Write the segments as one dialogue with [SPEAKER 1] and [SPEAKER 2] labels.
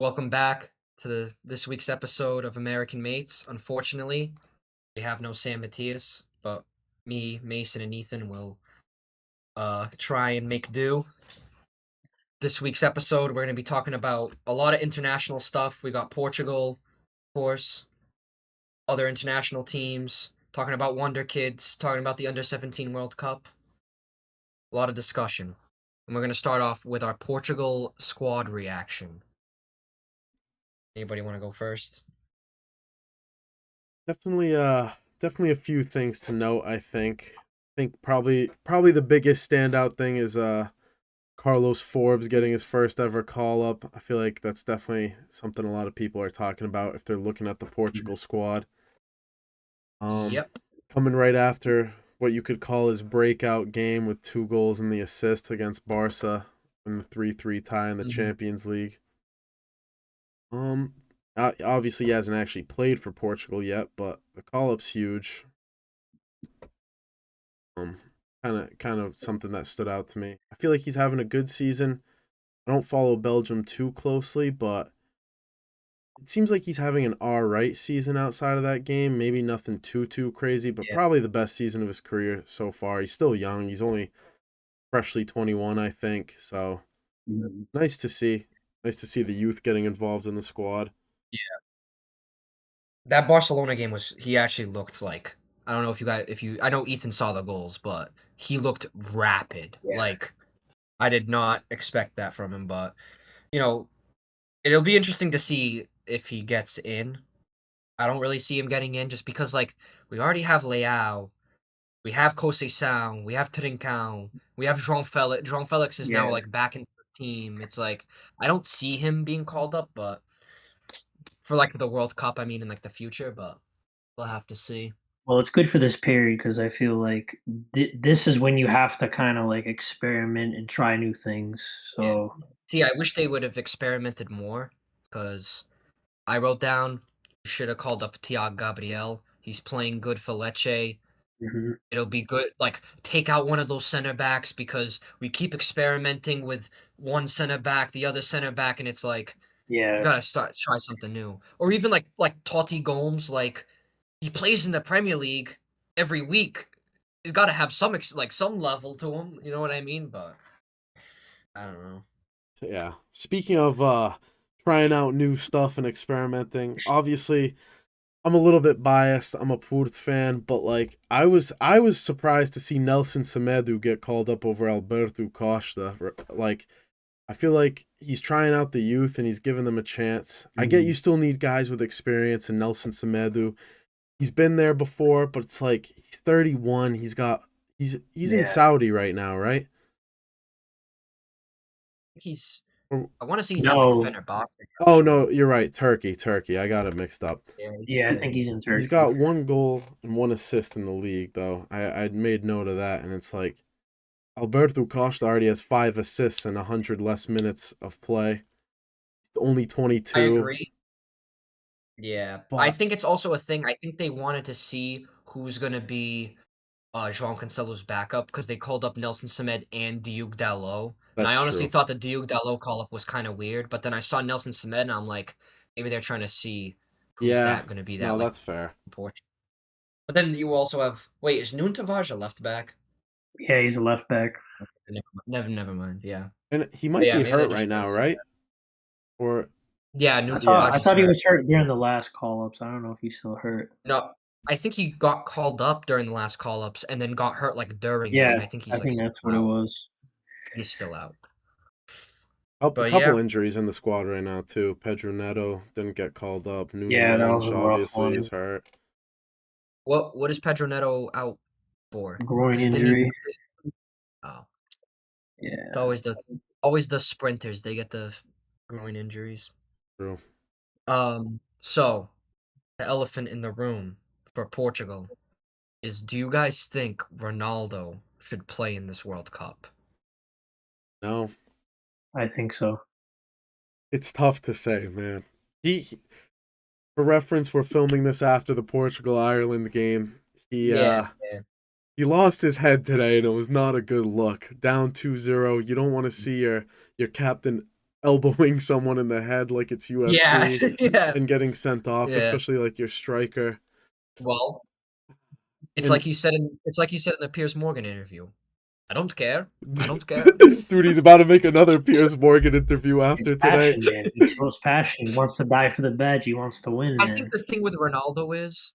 [SPEAKER 1] Welcome back to this week's episode of American Mates. Unfortunately, we have no Sam Matthias, but me, Mason, and Ethan will try and make do. This week's episode, we're going to be talking about a lot of international stuff. We got Portugal, of course, other international teams, talking about Wonderkids, talking about the U17 World Cup. A lot of discussion. And we're going to start off with our Portugal squad reaction. Anybody want to go first?
[SPEAKER 2] Definitely a few things to note, I think probably the biggest standout thing is Carlos Forbes getting his first ever call up. I feel like that's definitely something a lot of people are talking about if they're looking at the Portugal squad. Um
[SPEAKER 1] Yep.
[SPEAKER 2] Coming right after what you could call his breakout game with 2 goals and the assist against Barca in the 3-3 tie in the
[SPEAKER 1] Mhm.
[SPEAKER 2] Champions League. Um Obviously he hasn't actually played for Portugal yet, but the call up's huge. Um, kind of something that stood out to me. I feel like he's having a good season. I don't follow Belgium too closely, but it seems like he's having an all right season outside of that game. Maybe nothing too crazy, but
[SPEAKER 1] Yeah.
[SPEAKER 2] probably the best season of his career so far. He's still young. He's only freshly 21, I think. So
[SPEAKER 3] Mhm.
[SPEAKER 2] nice to see. Nice to see the youth getting involved in the squad.
[SPEAKER 1] That Barcelona game was he actually looked like I don't know if you I know Ethan saw the goals, but he looked rapid.
[SPEAKER 3] Yeah.
[SPEAKER 1] Like I did not expect that from him, but you know, it'll be interesting to see if he gets in. I don't really see him getting in just because like we already have Leao, we have Conceição, we have Trincão, we have João Felix. João Felix is now
[SPEAKER 3] Yeah.
[SPEAKER 1] like back in the team. It's like I don't see him being called up, but for like the World Cup, I mean in like the future, but we'll have to see.
[SPEAKER 3] Well, it's good for this period because I feel like this is when you have to kind of like experiment and try new things.
[SPEAKER 1] Yeah.
[SPEAKER 3] So,
[SPEAKER 1] See, I wish they would have experimented more because I wrote down should have called up Thiago Gabriel. He's playing good for Lecce.
[SPEAKER 3] mhm.
[SPEAKER 1] It'll be good. Like take out one of those center backs because we keep experimenting with one center back, the other center back, and it's like we
[SPEAKER 3] Yeah,
[SPEAKER 1] gotta start try something new. Or even like Totti Gomes, like he plays in the Premier League every week. He's got to have some like some level to him. You know what I mean? But I don't know.
[SPEAKER 2] So, yeah. Speaking of trying out new stuff and experimenting, obviously I'm a little bit biased. I'm a Porto fan, but like I was surprised to see Nelson Semedo get called up over Alberto Costa. Like I feel like he's trying out the youth and he's giving them a chance. I get you
[SPEAKER 3] mhm.
[SPEAKER 2] still need guys with experience, and Nelson Semedo, he's been there before, but it's like he's 31. He's in
[SPEAKER 3] Yeah.
[SPEAKER 2] Saudi right now, right?
[SPEAKER 1] He's
[SPEAKER 2] Or-
[SPEAKER 1] I wanna say he's at, like,
[SPEAKER 3] No.
[SPEAKER 1] Fenerbahce,
[SPEAKER 2] Oh
[SPEAKER 1] actually.
[SPEAKER 2] no, you're right. Turkey. I got it mixed up.
[SPEAKER 1] Yeah, he's in
[SPEAKER 3] Yeah, I think
[SPEAKER 1] Turkey.
[SPEAKER 3] he's in
[SPEAKER 2] He's
[SPEAKER 3] Turkey.
[SPEAKER 2] got 1 goal and 1 assist in the league, though. I made note of that, and it's like Alberto Costa already has 5 assists and 100 less minutes of play. Only
[SPEAKER 1] I
[SPEAKER 2] 22,
[SPEAKER 1] agree. Yeah. I
[SPEAKER 2] but
[SPEAKER 1] think it's also a thing I think they wanted to see who's gonna be, João Cancelo's backup because they called up Nelson Semed and Diogo Dalot, and I
[SPEAKER 2] that's
[SPEAKER 1] honestly
[SPEAKER 2] true.
[SPEAKER 1] thought the Diogo Dalot call-up was kinda weird, but then I saw Nelson Semed, and I'm like, maybe they're trying to see who's
[SPEAKER 2] Yeah,
[SPEAKER 1] that gonna be that,
[SPEAKER 2] no,
[SPEAKER 1] like,
[SPEAKER 2] that's fair.
[SPEAKER 1] important. But then you also have wait, is Nuno Tavares a left back?
[SPEAKER 3] Yeah, he's a left back.
[SPEAKER 1] Never mind, yeah.
[SPEAKER 2] And he
[SPEAKER 1] But
[SPEAKER 2] might
[SPEAKER 1] yeah,
[SPEAKER 2] be
[SPEAKER 1] maybe they're
[SPEAKER 2] hurt
[SPEAKER 1] just
[SPEAKER 2] right
[SPEAKER 1] trying to
[SPEAKER 2] now,
[SPEAKER 1] see
[SPEAKER 2] right?
[SPEAKER 1] that.
[SPEAKER 2] Or
[SPEAKER 1] Yeah,
[SPEAKER 3] I
[SPEAKER 1] Nuno
[SPEAKER 3] thought
[SPEAKER 2] yeah,
[SPEAKER 3] I
[SPEAKER 1] Tavares is
[SPEAKER 3] thought he
[SPEAKER 1] hurt.
[SPEAKER 3] was hurt during the last call-ups. I don't know if he's still hurt.
[SPEAKER 1] No, I think he got called up during the last call-ups and then got hurt, like, during it,
[SPEAKER 3] Yeah,
[SPEAKER 1] and I think
[SPEAKER 3] I
[SPEAKER 1] he's, like,
[SPEAKER 3] think
[SPEAKER 1] still
[SPEAKER 3] that's what it
[SPEAKER 1] out.
[SPEAKER 3] was.
[SPEAKER 1] He's still out.
[SPEAKER 2] a
[SPEAKER 1] But
[SPEAKER 2] couple
[SPEAKER 1] yeah,
[SPEAKER 2] injuries in the squad right now too. Pedro Neto didn't get called up. Nuno
[SPEAKER 3] Yeah, that was
[SPEAKER 2] Mensch
[SPEAKER 3] a rough
[SPEAKER 2] obviously is
[SPEAKER 3] one.
[SPEAKER 2] hurt.
[SPEAKER 1] what is Pedro Neto out for?
[SPEAKER 3] Groin
[SPEAKER 1] Because didn't he
[SPEAKER 3] injury.
[SPEAKER 1] oh, it's
[SPEAKER 3] Yeah.
[SPEAKER 1] always the sprinters, they get the groin injuries.
[SPEAKER 2] True.
[SPEAKER 1] So, the elephant in the room for Portugal is do you guys think Ronaldo should play in this World Cup?
[SPEAKER 2] No,
[SPEAKER 3] I think so.
[SPEAKER 2] it's tough to say, man. For reference, we're filming this after the Portugal Ireland game. He
[SPEAKER 1] Yeah,
[SPEAKER 2] uh
[SPEAKER 1] yeah.
[SPEAKER 2] he lost his head today, and it was not a good look. Down 2-0. You don't want to see your captain elbowing someone in the head like it's
[SPEAKER 1] Yeah,
[SPEAKER 2] UFC
[SPEAKER 1] yeah,
[SPEAKER 2] and getting sent off,
[SPEAKER 1] yeah.
[SPEAKER 2] especially like your striker.
[SPEAKER 1] Well,
[SPEAKER 2] And
[SPEAKER 1] it's like you said in the Piers Morgan interview. I don't care. I don't care.
[SPEAKER 2] dude, he's about to make another Piers Morgan interview
[SPEAKER 3] It's
[SPEAKER 2] after today.
[SPEAKER 3] passion, man. He shows passion. He wants to die for the badge. He wants to win,
[SPEAKER 1] I think
[SPEAKER 3] man.
[SPEAKER 1] the thing with Ronaldo is,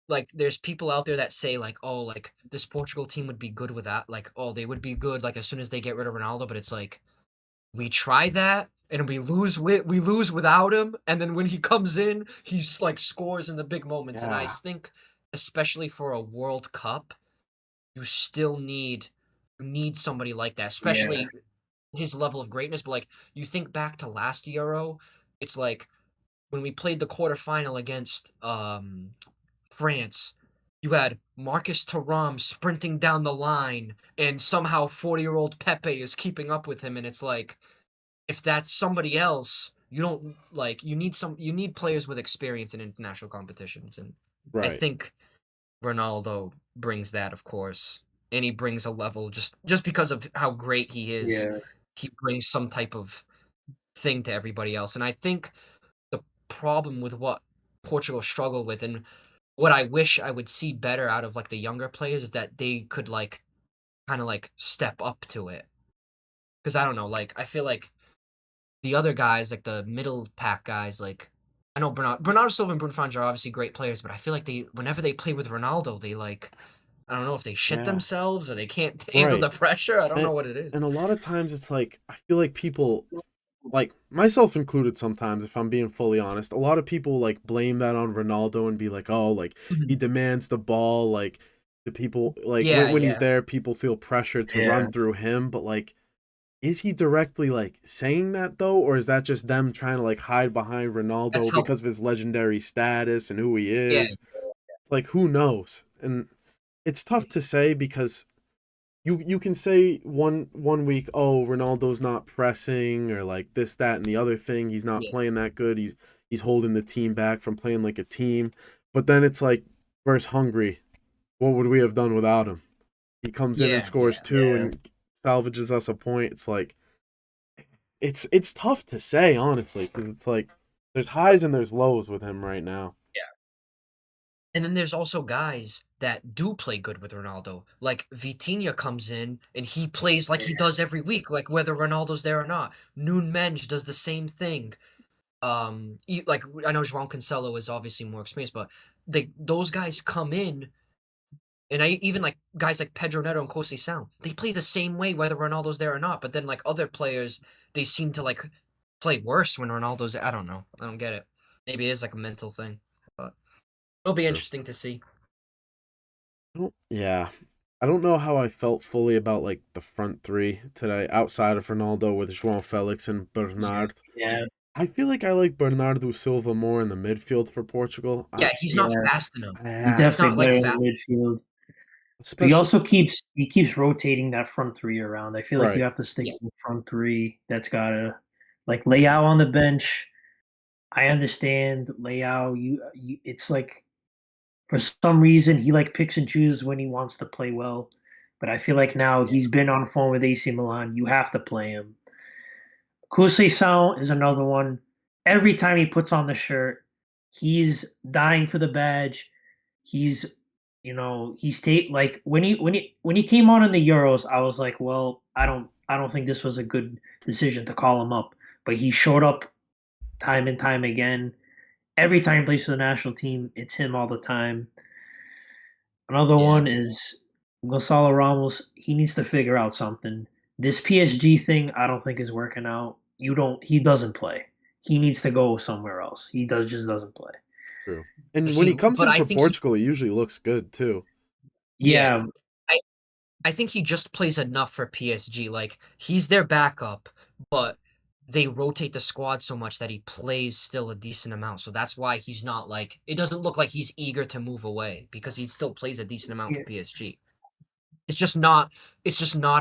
[SPEAKER 1] like, there's people out there that say, like, "Oh, like, this Portugal team would be good without like, oh, they would be good, like, as soon as they get rid of Ronaldo," but it's like, we try that, and we lose without him, and then when he comes in, he's, like, scores in the big moments, and I
[SPEAKER 2] Yeah,
[SPEAKER 1] think, especially for a World Cup, you still need somebody like that,
[SPEAKER 3] Yeah.
[SPEAKER 1] especially his level of greatness, but, like, you think back to last Euro, it's like, when we played the quarterfinal against, France, you had Marcus Thuram sprinting down the line, and somehow 40-year-old Pepe is keeping up with him, and it's like, if that's somebody else, you don't like you need players with experience in international competitions, and I
[SPEAKER 2] right.
[SPEAKER 1] think Ronaldo brings that, of course, and he brings a level just because of how great he is.
[SPEAKER 3] Yeah.
[SPEAKER 1] He brings some type of thing to everybody else, and I think the problem with what Portugal struggle with, and what I wish I would see better out of like the younger players, is that they could like kind of like step up to it. Because I don't know, like I feel like the other guys, like the middle pack guys, like I know Bernardo Silva and Bruno Fernandes are obviously great players, but I feel like whenever they play with Ronaldo, they like I don't know if they shit
[SPEAKER 2] Yeah,
[SPEAKER 1] themselves or they can't handle
[SPEAKER 2] right.
[SPEAKER 1] the pressure. I don't know
[SPEAKER 2] And,
[SPEAKER 1] what it is.
[SPEAKER 2] and a lot of times it's like, I feel like people, like myself included sometimes, if I'm being fully honest, a lot of people like blame that on Ronaldo and be like, oh, like he
[SPEAKER 1] Mhm.
[SPEAKER 2] demands the ball, like the people, like
[SPEAKER 1] Yeah,
[SPEAKER 2] when he's
[SPEAKER 1] yeah,
[SPEAKER 2] there, people feel pressure to
[SPEAKER 3] Yeah.
[SPEAKER 2] run through him. But like, is he directly like saying that though, or is that just them trying to like hide behind
[SPEAKER 1] that's
[SPEAKER 2] Ronaldo
[SPEAKER 1] how.
[SPEAKER 2] because of his legendary status and who he
[SPEAKER 1] Yeah,
[SPEAKER 2] is? It's like, who knows? And it's tough to say because you can say one week, oh, Ronaldo's not pressing or like this, that, and the other thing. He's not
[SPEAKER 1] yeah,
[SPEAKER 2] playing that good. He's holding the team back from playing like a team. But then it's like versus Hungary. What would we have done without him? He comes in and
[SPEAKER 1] yeah,
[SPEAKER 2] scores
[SPEAKER 1] yeah,
[SPEAKER 2] two
[SPEAKER 3] Yeah.
[SPEAKER 2] and salvages us a point. It's like it's tough to say honestly because it's like there's highs and there's lows with him right now.
[SPEAKER 1] yeah. And then there's also guys that do play good with Ronaldo. Like Vitinha comes in and he plays like he does every week, like whether Ronaldo's there or not. Menj does the same thing. Like I know João Cancelo is obviously more experienced, but those guys come in, and I even like guys like Pedro Neto and Kosei Sound. They play the same way whether Ronaldo's there or not. But then like other players, they seem to like play worse when Ronaldo's. I don't know. I don't get it. Maybe it is like a mental thing, but it'll be
[SPEAKER 2] True.
[SPEAKER 1] interesting to see.
[SPEAKER 2] Yeah. I don't know how I felt fully about like the front three today outside of Ronaldo with João Felix and
[SPEAKER 1] Yeah.
[SPEAKER 2] Bernard.
[SPEAKER 3] Yeah.
[SPEAKER 2] I feel like I like Bernardo Silva more in the midfield for Portugal.
[SPEAKER 1] Yeah, he's not
[SPEAKER 3] Yeah.
[SPEAKER 1] fast enough.
[SPEAKER 3] He's
[SPEAKER 2] Yeah,
[SPEAKER 1] He's not
[SPEAKER 3] definitely
[SPEAKER 1] like
[SPEAKER 3] better in
[SPEAKER 1] fast.
[SPEAKER 3] the midfield. But he
[SPEAKER 2] especially
[SPEAKER 3] also keeps rotating that front three around. I feel like you
[SPEAKER 2] right.
[SPEAKER 3] have to stick
[SPEAKER 1] Yeah,
[SPEAKER 3] with front three. That's gotta like Leao on the bench. I understand Leao. You it's like for some reason he like picks and chooses when he wants to play well. But I feel like now
[SPEAKER 1] yeah,
[SPEAKER 3] he's been on form with AC Milan. You have to play him. Kusei is another one. Every time he puts on the shirt, he's dying for the badge. He's he's like when he came on in the Euros, I was like, well, I don't think this was a good decision to call him up. But he showed up time and time again. Every time he plays for the national team, it's him all the time. Another
[SPEAKER 1] yeah,
[SPEAKER 3] one is Gonzalo Ramos. He needs to figure out something. This PSG thing, I don't think is working out. He doesn't play. He needs to go somewhere else. He just doesn't play.
[SPEAKER 2] True. And when he comes
[SPEAKER 1] but
[SPEAKER 2] in
[SPEAKER 1] I
[SPEAKER 2] for
[SPEAKER 1] think he,
[SPEAKER 2] Portugal, he usually looks good too.
[SPEAKER 1] yeah,
[SPEAKER 3] Yeah,
[SPEAKER 1] I, I think he just plays enough for PSG. Like he's their backup, but they rotate the squad so much that he plays still a decent amount. So that's why he's not like it doesn't look like he's eager to move away because he still plays a decent amount for
[SPEAKER 3] yeah,
[SPEAKER 1] PSG. It's just not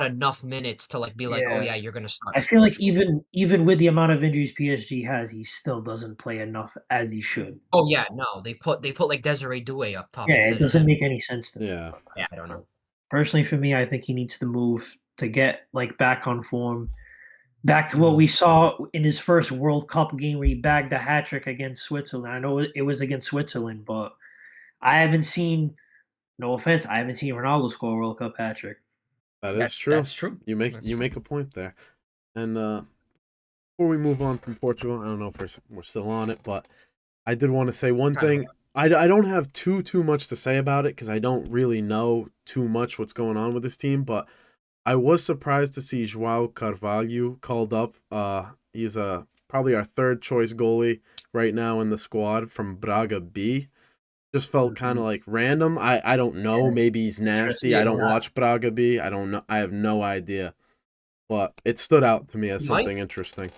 [SPEAKER 1] enough minutes to like be like, "Oh
[SPEAKER 3] yeah.
[SPEAKER 1] yeah, you're going to start
[SPEAKER 3] I
[SPEAKER 1] for
[SPEAKER 3] feel like
[SPEAKER 1] Portugal."
[SPEAKER 3] even with the amount of injuries PSG has, he still doesn't play enough as he should.
[SPEAKER 1] Oh yeah, no. They put like Desiree Doué up top
[SPEAKER 3] Yeah, it
[SPEAKER 1] instead of
[SPEAKER 3] doesn't
[SPEAKER 1] him.
[SPEAKER 3] make any sense to me.
[SPEAKER 2] Yeah.
[SPEAKER 1] Yeah, I don't know.
[SPEAKER 3] Personally, for me, I think he needs to move to get like back on form. Back to what we saw in his first World Cup game where he bagged a hat trick against Switzerland. I know it was against Switzerland, but I haven't seen. No offense, I haven't seen Ronaldo score a World Cup hat trick.
[SPEAKER 2] That is true.
[SPEAKER 1] That's true.
[SPEAKER 2] You make a point there. And before we move on from Portugal, I don't know if we're still on it, but I did want to say one thing. I don't have too much to say about it because I don't really know too much what's going on with this team, but I was surprised to see João Carvalho called up. He's probably our third choice goalie right now in the squad from Braga B. Just felt kind of like random. I don't know. Maybe he's nasty. I don't watch Braga B. I don't know. I have no idea. But it stood out to me as something interesting.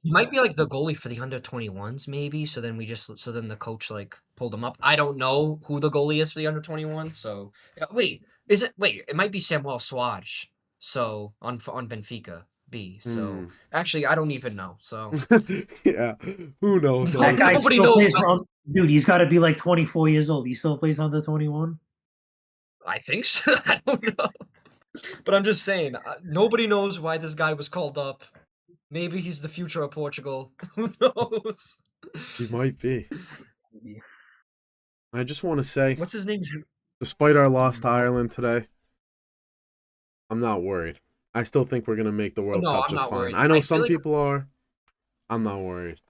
[SPEAKER 1] He might be like the goalie for the under-21s, maybe. So then the coach like pulled him up. I don't know who the goalie is for the under-21s. So wait, it might be Samuel Suarez. So on Benfica B. So actually, I don't even know. So
[SPEAKER 2] yeah, who knows?
[SPEAKER 3] That guy nobody knows. Dude, he's got to be like 24 years old. He still plays under 21.
[SPEAKER 1] I think so. I don't know. But I'm just saying, nobody knows why this guy was called up. Maybe he's the future of Portugal. Who knows?
[SPEAKER 2] He might be. I just want to say,
[SPEAKER 1] what's his name?
[SPEAKER 2] Despite our loss to Ireland today, I'm not worried. I still think we're going to make the World Cup just fine. Worried. I know some people are. I'm not worried.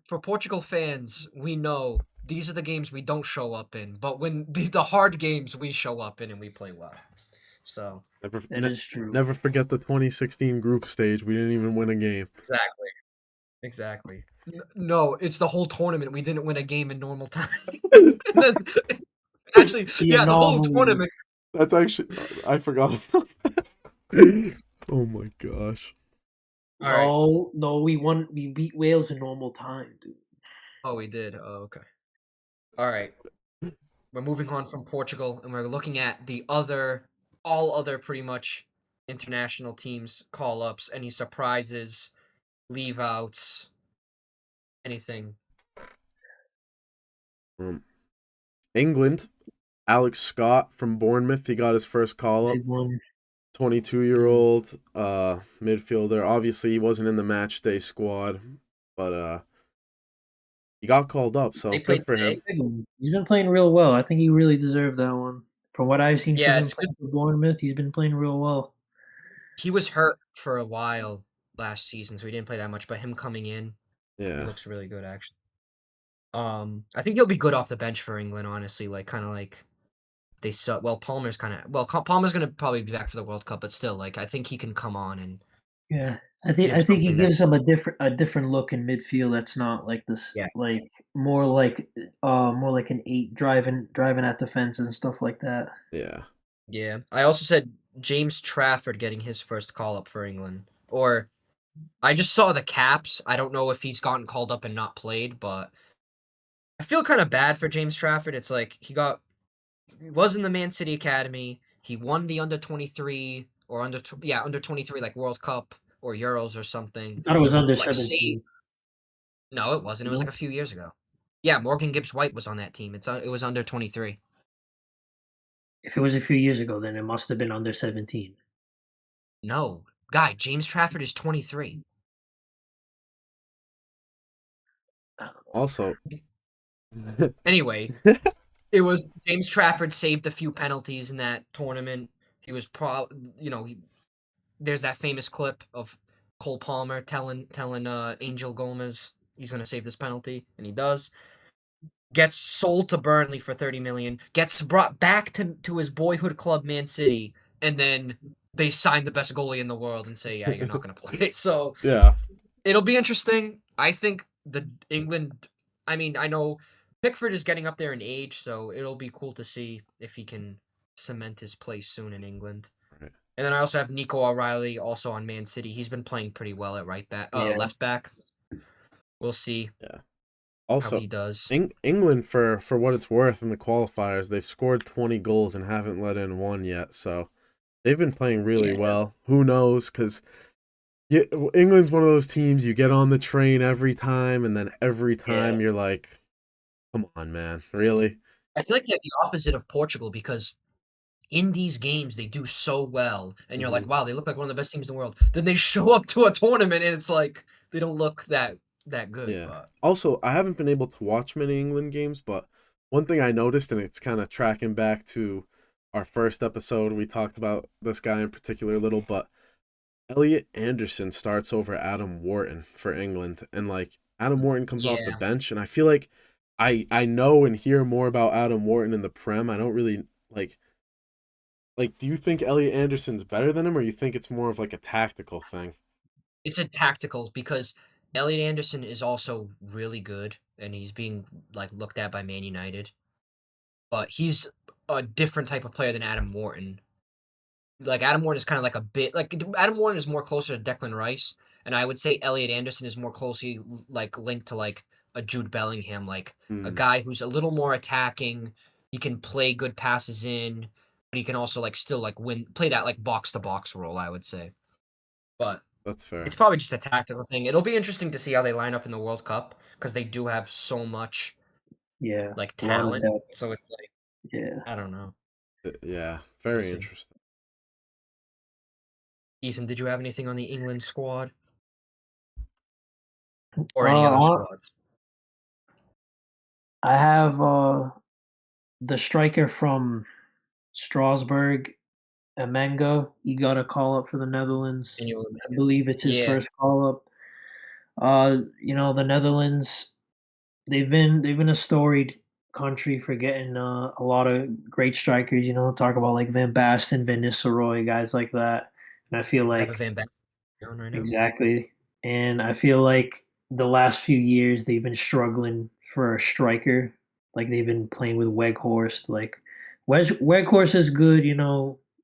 [SPEAKER 1] For Portugal fans, we know these are the games we don't show up in, but when the hard games we show up in and we play well. So
[SPEAKER 3] that is true.
[SPEAKER 2] Never forget the 2016 group stage. We didn't even win a game.
[SPEAKER 1] Exactly. No, it's the whole tournament. We didn't win a game in normal time. Actually, the whole tournament.
[SPEAKER 2] That's actually I forgot about that. Oh my gosh.
[SPEAKER 3] No, we won. We beat Wales in normal time, dude.
[SPEAKER 1] Oh, we did. Oh, okay. All right. We're moving on from Portugal, and we're looking at all other pretty much international teams call-ups. Any surprises, leave-outs, anything?
[SPEAKER 2] England, Alex Scott from Bournemouth. He got his first call-up. 22-year-old midfielder. Obviously, he wasn't in the match day squad, but he got called up, so good for him.
[SPEAKER 3] He's been playing real well. I think he really deserved that one. From what I've seen from him for Bournemouth, he's been playing real well.
[SPEAKER 1] He was hurt for a while last season, so he didn't play that much, but him coming in, he looks really good, actually. I think he'll be good off the bench for England, honestly, they suck. Well, Palmer's going to probably be back for the World Cup, but still, I think he can come on and
[SPEAKER 3] I think he gives them a different look in midfield. That's not like this, more like an 8 driving at defense and stuff like that.
[SPEAKER 1] Yeah. I also said James Trafford getting his first call up for England, or I just saw the caps. I don't know if he's gotten called up and not played, but I feel kind of bad for James Trafford. It's like he was in the Man City Academy. He won the under-23 or under-23 World Cup or Euros or something.
[SPEAKER 3] I thought it was under 17.
[SPEAKER 1] No, it wasn't. It was a few years ago. Yeah, Morgan Gibbs-White was on that team. It was under-23.
[SPEAKER 3] If it was a few years ago, then it must have been under 17.
[SPEAKER 1] No. Guy, James Trafford is 23.
[SPEAKER 2] Also.
[SPEAKER 1] Anyway, it was James Trafford saved a few penalties in that tournament. He was there's that famous clip of Cole Palmer telling Angel Gomez he's going to save this penalty, and he does. Gets sold to Burnley for 30 million, gets brought back to his boyhood club Man City, and then they sign the best goalie in the world and say, yeah, you're not going to play. So it'll be interesting. I think the England, I know Pickford is getting up there in age, so it'll be cool to see if he can cement his place soon in England. Right. And then I also have Nico O'Reilly also on Man City. He's been playing pretty well at left back. We'll see.
[SPEAKER 2] Yeah. Also,
[SPEAKER 1] how he does.
[SPEAKER 2] England, for what it's worth in the qualifiers, they've scored 20 goals and haven't let in one yet. So they've been playing really well. Who knows? Because England's one of those teams you get on the train every time, and then every time you're like, come on, man, really?
[SPEAKER 1] I feel like they're the opposite of Portugal because in these games they do so well, and you're like,
[SPEAKER 2] Mhm.
[SPEAKER 1] wow, they look like one of the best teams in the world. Then they show up to a tournament and it's like they don't look that good.
[SPEAKER 2] Yeah.
[SPEAKER 1] But
[SPEAKER 2] Also, I haven't been able to watch many England games, but one thing I noticed, and it's kind of tracking back to our first episode, we talked about this guy in particular a little, but Elliot Anderson starts over Adam Wharton for England, and like Adam Wharton comes off the
[SPEAKER 1] yeah,
[SPEAKER 2] bench, and I feel like I know and hear more about Adam Wharton in the Prem. I don't really like. Do you think Elliot Anderson's better than him, or you think it's more of like a tactical thing?
[SPEAKER 1] it's a tactical because Elliot Anderson is also really good, and he's being like looked at by Man United. But he's a different type of player than Adam Wharton. Like Adam Wharton is kind of like a bit like Adam Wharton is more closer to Declan Rice, and I would say Elliot Anderson is more closely like linked to like a Jude Bellingham, like a
[SPEAKER 2] Hmm,
[SPEAKER 1] guy who's a little more attacking. He can play good passes in, but he can also like still like play that like box to box role, I would say. But
[SPEAKER 2] that's fair.
[SPEAKER 1] it's probably just a tactical thing. It'll be interesting to see how they line up in the World Cup because they do have so much
[SPEAKER 3] Yeah,
[SPEAKER 1] like
[SPEAKER 3] a lot of
[SPEAKER 1] talent.
[SPEAKER 3] depth.
[SPEAKER 1] So it's like
[SPEAKER 3] Yeah.
[SPEAKER 1] I don't know.
[SPEAKER 2] Yeah,
[SPEAKER 1] We'll
[SPEAKER 2] very
[SPEAKER 1] see.
[SPEAKER 2] interesting.
[SPEAKER 1] Ethan, did you have anything on the England squad or any other
[SPEAKER 3] Uh,
[SPEAKER 1] squads?
[SPEAKER 3] I have the striker from Strasbourg, Emenga. He got a call up for the Netherlands.
[SPEAKER 1] Can you
[SPEAKER 3] I believe it's his
[SPEAKER 1] Yeah,
[SPEAKER 3] first call up. The Netherlands, they've been a storied country for getting a lot of great strikers. Talk about like Van Basten, Van Nistelrooy, guys like that. And I feel
[SPEAKER 1] have a
[SPEAKER 3] like
[SPEAKER 1] Van Basten on right now.
[SPEAKER 3] exactly. And I feel like the last few years they've been struggling for a striker. Like they've been playing with Weghorst. Like Weghorst is good,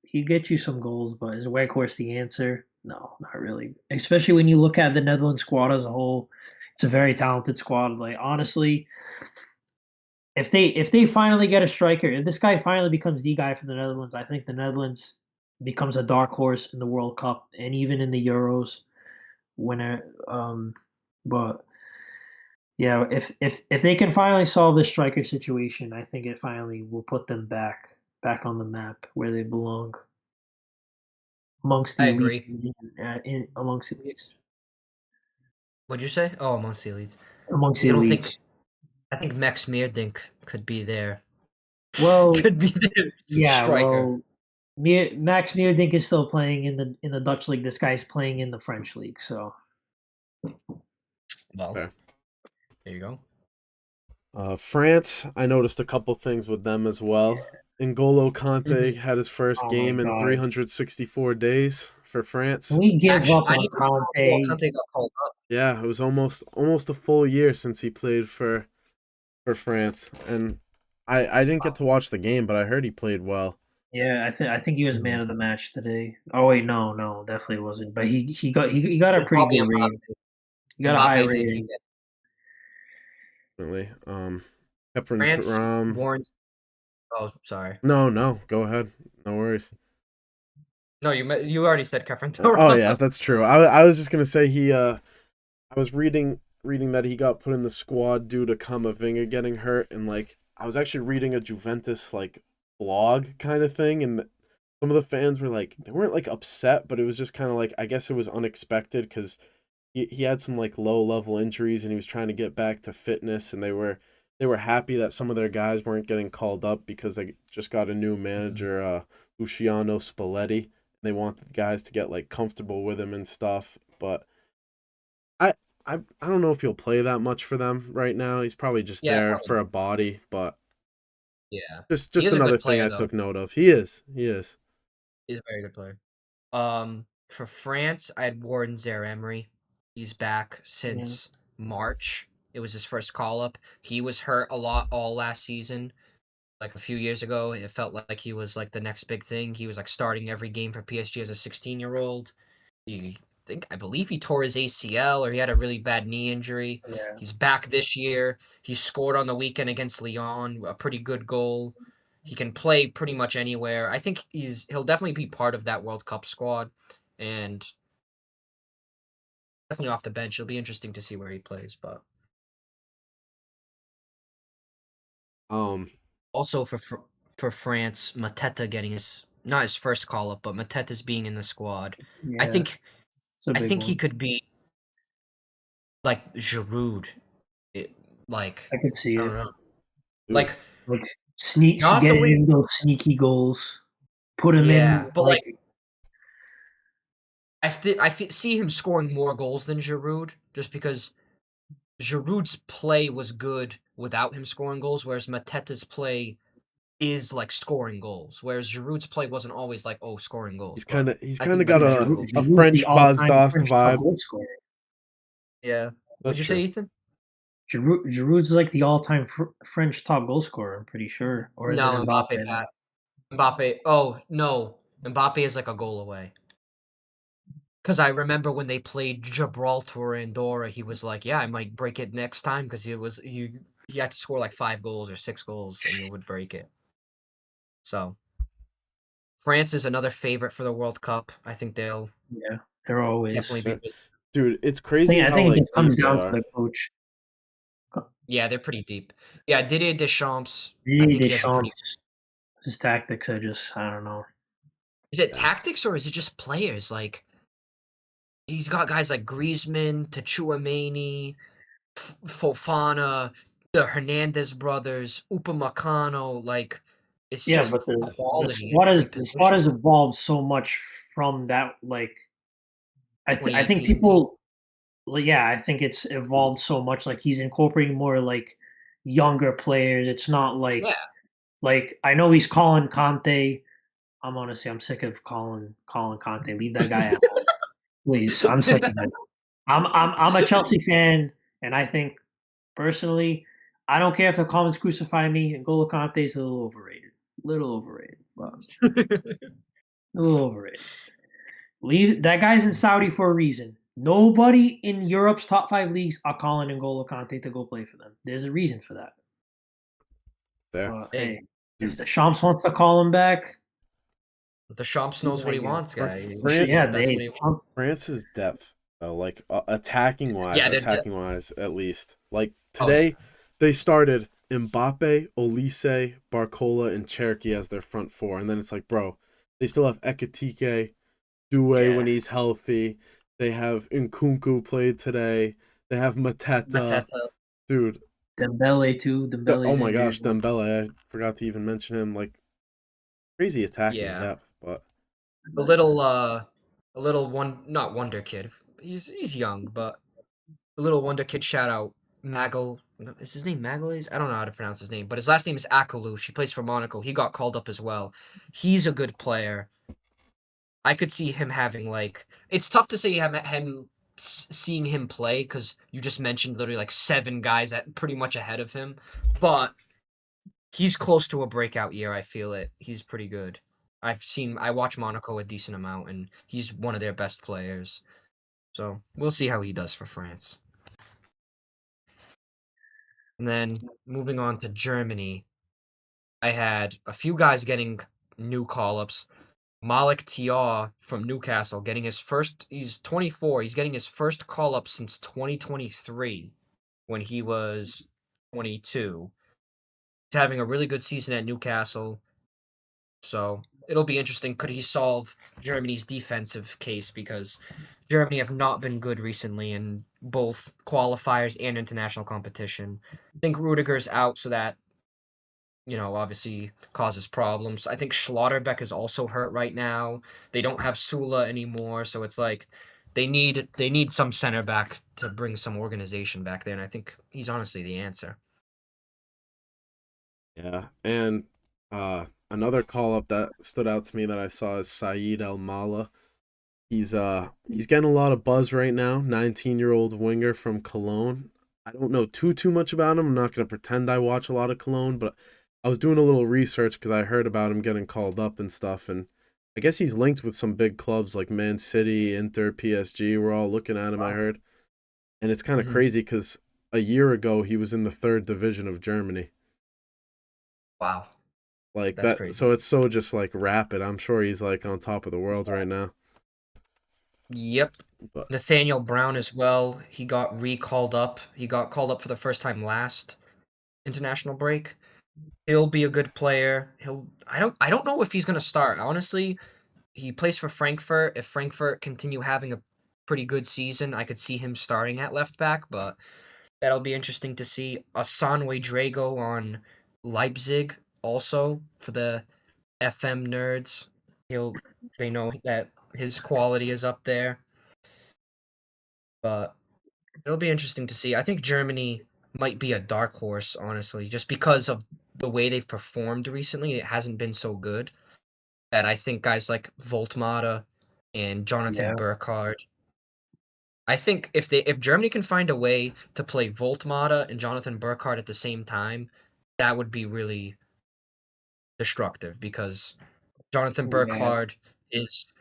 [SPEAKER 3] he gets you some goals, but is Weghorst the answer? No, not really. Especially when you look at the Netherlands squad as a whole. It's a very talented squad. Like honestly, if they finally get a striker, if this guy finally becomes the guy for the Netherlands, I think the Netherlands becomes a dark horse in the World Cup and even in the Euros winner. But yeah, if they can finally solve the striker situation, I think it finally will put them back on the map where they belong amongst
[SPEAKER 1] I
[SPEAKER 3] the elites.
[SPEAKER 1] agree.
[SPEAKER 3] Amongst the elites,
[SPEAKER 1] What'd you say? Oh, amongst the elites.
[SPEAKER 3] amongst the
[SPEAKER 1] You don't think?
[SPEAKER 3] elites.
[SPEAKER 1] I think Max Meerdink could be there.
[SPEAKER 3] Well,
[SPEAKER 1] Could be the
[SPEAKER 3] yeah.
[SPEAKER 1] striker.
[SPEAKER 3] Well, Max Meerdink is still playing in the Dutch league. This guy's playing in the French league. So
[SPEAKER 1] Well,
[SPEAKER 2] Fair.
[SPEAKER 1] there you go.
[SPEAKER 2] France, I noticed a couple things with them as well. N'Golo Kante
[SPEAKER 1] Mhm.
[SPEAKER 2] had his first
[SPEAKER 3] oh my
[SPEAKER 2] game in
[SPEAKER 3] god,
[SPEAKER 2] 364 days for
[SPEAKER 3] can
[SPEAKER 2] France.
[SPEAKER 3] we give
[SPEAKER 1] Actually,
[SPEAKER 3] up
[SPEAKER 1] I
[SPEAKER 3] on
[SPEAKER 1] didn't even know
[SPEAKER 3] Conte?
[SPEAKER 1] Conte got called up.
[SPEAKER 2] Yeah, it was almost a full year since he played for France, and I didn't get to watch the game, but I heard he played well.
[SPEAKER 3] Yeah, I think he was man
[SPEAKER 1] Mhm.
[SPEAKER 3] of the match today. Oh wait, no, definitely wasn't. But he got
[SPEAKER 1] It
[SPEAKER 3] a
[SPEAKER 1] was
[SPEAKER 3] pretty
[SPEAKER 1] probably
[SPEAKER 3] good rating.
[SPEAKER 1] Mbappe.
[SPEAKER 3] He got a high
[SPEAKER 1] Mbappe did
[SPEAKER 3] rating.
[SPEAKER 1] get
[SPEAKER 2] Definitely. Keprin
[SPEAKER 1] France
[SPEAKER 2] Thuram.
[SPEAKER 1] warrants. Oh, sorry.
[SPEAKER 2] No, no, go ahead. No worries.
[SPEAKER 1] No, you already said Kefren
[SPEAKER 2] Oh yeah,
[SPEAKER 1] Turam.
[SPEAKER 2] that's true. I was just gonna say I was reading that he got put in the squad due to Kamavinga getting hurt, and like I was actually reading a Juventus like blog kind of thing, and some of the fans were like they weren't like upset, but it was just kind of like I guess it was unexpected because he had some like low level injuries and he was trying to get back to fitness, and they were happy that some of their guys weren't getting called up because they just got a new manager, Luciano Spalletti. They want the guys to get like comfortable with him and stuff, but I I don't know if he'll play that much for them right now. He's probably just
[SPEAKER 1] Yeah,
[SPEAKER 2] there
[SPEAKER 1] probably
[SPEAKER 2] for a
[SPEAKER 1] not.
[SPEAKER 2] body, but
[SPEAKER 1] Yeah, he
[SPEAKER 2] just
[SPEAKER 1] is a
[SPEAKER 2] another
[SPEAKER 1] good
[SPEAKER 2] thing
[SPEAKER 1] player
[SPEAKER 2] I
[SPEAKER 1] though.
[SPEAKER 2] took note of. He is. He is.
[SPEAKER 1] He's a very good player. For France, I had Warren Zaire-Emery. He's back
[SPEAKER 3] Yeah,
[SPEAKER 1] since March. It was his first call up. He was hurt a lot all last season. Like a few years ago, it felt like he was like the next big thing. He was like starting every game for PSG as a 16-year-old. I believe he tore his ACL or he had a really bad knee injury.
[SPEAKER 3] yeah.
[SPEAKER 1] He's back this year. He scored on the weekend against Lyon, a pretty good goal. He can play pretty much anywhere. I think he'll definitely be part of that World Cup squad and definitely off the bench. It'll be interesting to see where he plays, but
[SPEAKER 2] Um
[SPEAKER 1] also for France, Mateta getting not his first call up, but Mateta's being in the squad. I
[SPEAKER 3] Yeah,
[SPEAKER 1] think
[SPEAKER 3] it's a
[SPEAKER 1] I
[SPEAKER 3] big
[SPEAKER 1] think he
[SPEAKER 3] one.
[SPEAKER 1] could be like Giroud. Like
[SPEAKER 3] I could see
[SPEAKER 1] I
[SPEAKER 3] it.
[SPEAKER 1] don't know.
[SPEAKER 2] Dude,
[SPEAKER 1] Like
[SPEAKER 3] Like
[SPEAKER 1] not the
[SPEAKER 3] getting
[SPEAKER 1] way.
[SPEAKER 3] in those sneaky goals. Put him in
[SPEAKER 1] Yeah, but
[SPEAKER 3] like
[SPEAKER 1] like see him scoring more goals than Giroud, just because Giroud's play was good without him scoring goals, whereas Mateta's play is like scoring goals, whereas Giroud's play wasn't always like, oh, scoring goals. But
[SPEAKER 2] he's
[SPEAKER 1] I
[SPEAKER 2] kind
[SPEAKER 1] think
[SPEAKER 2] of got
[SPEAKER 1] Mateta will
[SPEAKER 2] a
[SPEAKER 1] be.
[SPEAKER 3] Giroud's the
[SPEAKER 2] French Baz
[SPEAKER 3] all-time
[SPEAKER 2] Dost
[SPEAKER 3] French top
[SPEAKER 2] vibe.
[SPEAKER 3] goal scorer.
[SPEAKER 1] Yeah.
[SPEAKER 2] That's
[SPEAKER 1] What'd you say,
[SPEAKER 2] true.
[SPEAKER 1] Ethan?
[SPEAKER 3] Giroud's like the all-time French top goal scorer. I'm pretty sure, or is it
[SPEAKER 1] No,
[SPEAKER 3] Mbappe
[SPEAKER 1] Mbappe,
[SPEAKER 3] now?
[SPEAKER 1] Pat. Mbappe. Oh no, Mbappe is like a goal away. Because I remember when they played Gibraltar and Andorra, he was like, "Yeah, I might break it next time," because he had to score like 5 goals or 6 goals, and he would break it. So France is another favorite for the World Cup. I think they'll
[SPEAKER 3] Yeah, they're always.
[SPEAKER 1] definitely be.
[SPEAKER 2] Dude, it's crazy
[SPEAKER 3] I
[SPEAKER 2] how
[SPEAKER 3] think it
[SPEAKER 2] like
[SPEAKER 3] just comes
[SPEAKER 2] deep they
[SPEAKER 3] down to
[SPEAKER 2] are.
[SPEAKER 3] the coach.
[SPEAKER 1] Yeah, they're pretty deep. Yeah, Didier Deschamps. I
[SPEAKER 3] Didier
[SPEAKER 1] think he has a pretty.
[SPEAKER 3] Deschamps, his tactics are just I don't know.
[SPEAKER 1] Is it
[SPEAKER 2] Yeah.
[SPEAKER 1] tactics or is it just players? Like he's got guys like Griezmann, Tchouaméni, Fofana, the Hernandez brothers, Upamecano. Like it's
[SPEAKER 3] Yeah,
[SPEAKER 1] just
[SPEAKER 3] but the
[SPEAKER 1] quality at
[SPEAKER 3] squad
[SPEAKER 1] every
[SPEAKER 3] has
[SPEAKER 1] position.
[SPEAKER 3] evolved so much from that. Like I think
[SPEAKER 1] 2018 team.
[SPEAKER 3] people. Well, yeah, I think it's evolved so much. Like he's incorporating more like younger players. It's not
[SPEAKER 1] Yeah.
[SPEAKER 3] like I know he's calling Conte. I'm honestly I'm sick of calling Conte. Leave that guy out, please. I'm sick of it. I'm a Chelsea fan, and I think personally, I don't care if the comments crucify me. N'Golo Conte is a little overrated. Little overrated, but a little overrated. Leave that guy's in Saudi for a reason. Nobody in Europe's top 5 leagues are calling N'Golo Conte to go play for them. There's a reason for that.
[SPEAKER 2] There.
[SPEAKER 3] But
[SPEAKER 1] Hey,
[SPEAKER 3] hey, if
[SPEAKER 2] Dude,
[SPEAKER 3] the Shams wants to call him back,
[SPEAKER 1] Deschamps
[SPEAKER 3] do
[SPEAKER 1] knows what
[SPEAKER 3] what
[SPEAKER 1] he
[SPEAKER 3] you got.
[SPEAKER 1] wants, guy.
[SPEAKER 2] France,
[SPEAKER 3] Yeah,
[SPEAKER 1] That's
[SPEAKER 3] they
[SPEAKER 1] what he wants.
[SPEAKER 2] France's depth, though, like
[SPEAKER 1] Yeah,
[SPEAKER 2] attacking wise, at least. Like
[SPEAKER 1] oh yeah.
[SPEAKER 2] today, they started Mbappe, Olise, Barcola, and Cherki as their front four, and then it's like, bro, they still have Ekitike, Doué when
[SPEAKER 3] yeah.
[SPEAKER 2] he's healthy. They have Nkunku played today. They have Mateta,
[SPEAKER 1] Mateta.
[SPEAKER 2] dude.
[SPEAKER 3] Dembele too.
[SPEAKER 2] Oh
[SPEAKER 3] Dembele's
[SPEAKER 2] my
[SPEAKER 3] injured.
[SPEAKER 2] gosh, Dembele! I forgot to even mention him. Like crazy attacking
[SPEAKER 1] Yeah.
[SPEAKER 2] depth, but
[SPEAKER 1] A little one not Wonder Kid. He's young, but a little Wonder Kid shout out Magal. Is his name Magalhaes? I don't know how to pronounce his name, but his last name is Akalu. He plays for Monaco. He got called up as well. He's a good player. I could see him having like it's tough to say seeing him play because you just mentioned literally like 7 guys at pretty much ahead of him, but he's close to a breakout year. I feel it. He's pretty good. I watch Monaco a decent amount, and he's one of their best players. So we'll see how he does for France. And then moving on to Germany, I had a few guys getting new call-ups. Malik Tiaw from Newcastle getting his first. He's 24. He's getting his first call-up since 2023 when he was 22. He's having a really good season at Newcastle. So it'll be interesting. Could he solve Germany's defensive case? Because Germany have not been good recently in both qualifiers and international competition. I think Rudiger's out, so that obviously causes problems. I think Schlotterbeck is also hurt right now. They don't have Sula anymore, so it's like they need some center back to bring some organization back there, and I think he's honestly the answer.
[SPEAKER 2] yeah. And another call up that stood out to me that I saw is Saeed El Mala. He's getting a lot of buzz right now. 19-year-old winger from Cologne. I don't know too much about him. I'm not gonna pretend I watch a lot of Cologne, but I was doing a little research because I heard about him getting called up and stuff, and I guess he's linked with some big clubs like Man City, Inter, PSG. We're all looking at him. I heard, and it's kind of
[SPEAKER 1] Mhm.
[SPEAKER 2] crazy because a year ago he was in the third division of Germany.
[SPEAKER 1] Wow,
[SPEAKER 2] Like
[SPEAKER 1] that's
[SPEAKER 2] that,
[SPEAKER 1] crazy.
[SPEAKER 2] so it's so just like rapid. I'm sure he's like on top of the world right now.
[SPEAKER 1] Yep.
[SPEAKER 2] But
[SPEAKER 1] Nathaniel Brown as well. He got recalled up. He got called up for the first time last international break. He'll be a good player. I don't know if he's gonna start. Honestly, he plays for Frankfurt. If Frankfurt continue having a pretty good season, I could see him starting at left back, but that'll be interesting to see. Asanwe Drago on Leipzig also for the FM nerds. They know that his quality is up there, but it'll be interesting to see. I think Germany might be a dark horse, honestly, just because of the way they've performed recently. It hasn't been so good that I think guys like Voltmata and Jonathan
[SPEAKER 3] Yeah.
[SPEAKER 1] Burkhardt. I think if Germany can find a way to play Voltmata and Jonathan Burkhardt at the same time, that would be really destructive because Jonathan
[SPEAKER 3] Yeah.
[SPEAKER 1] Burkhardt is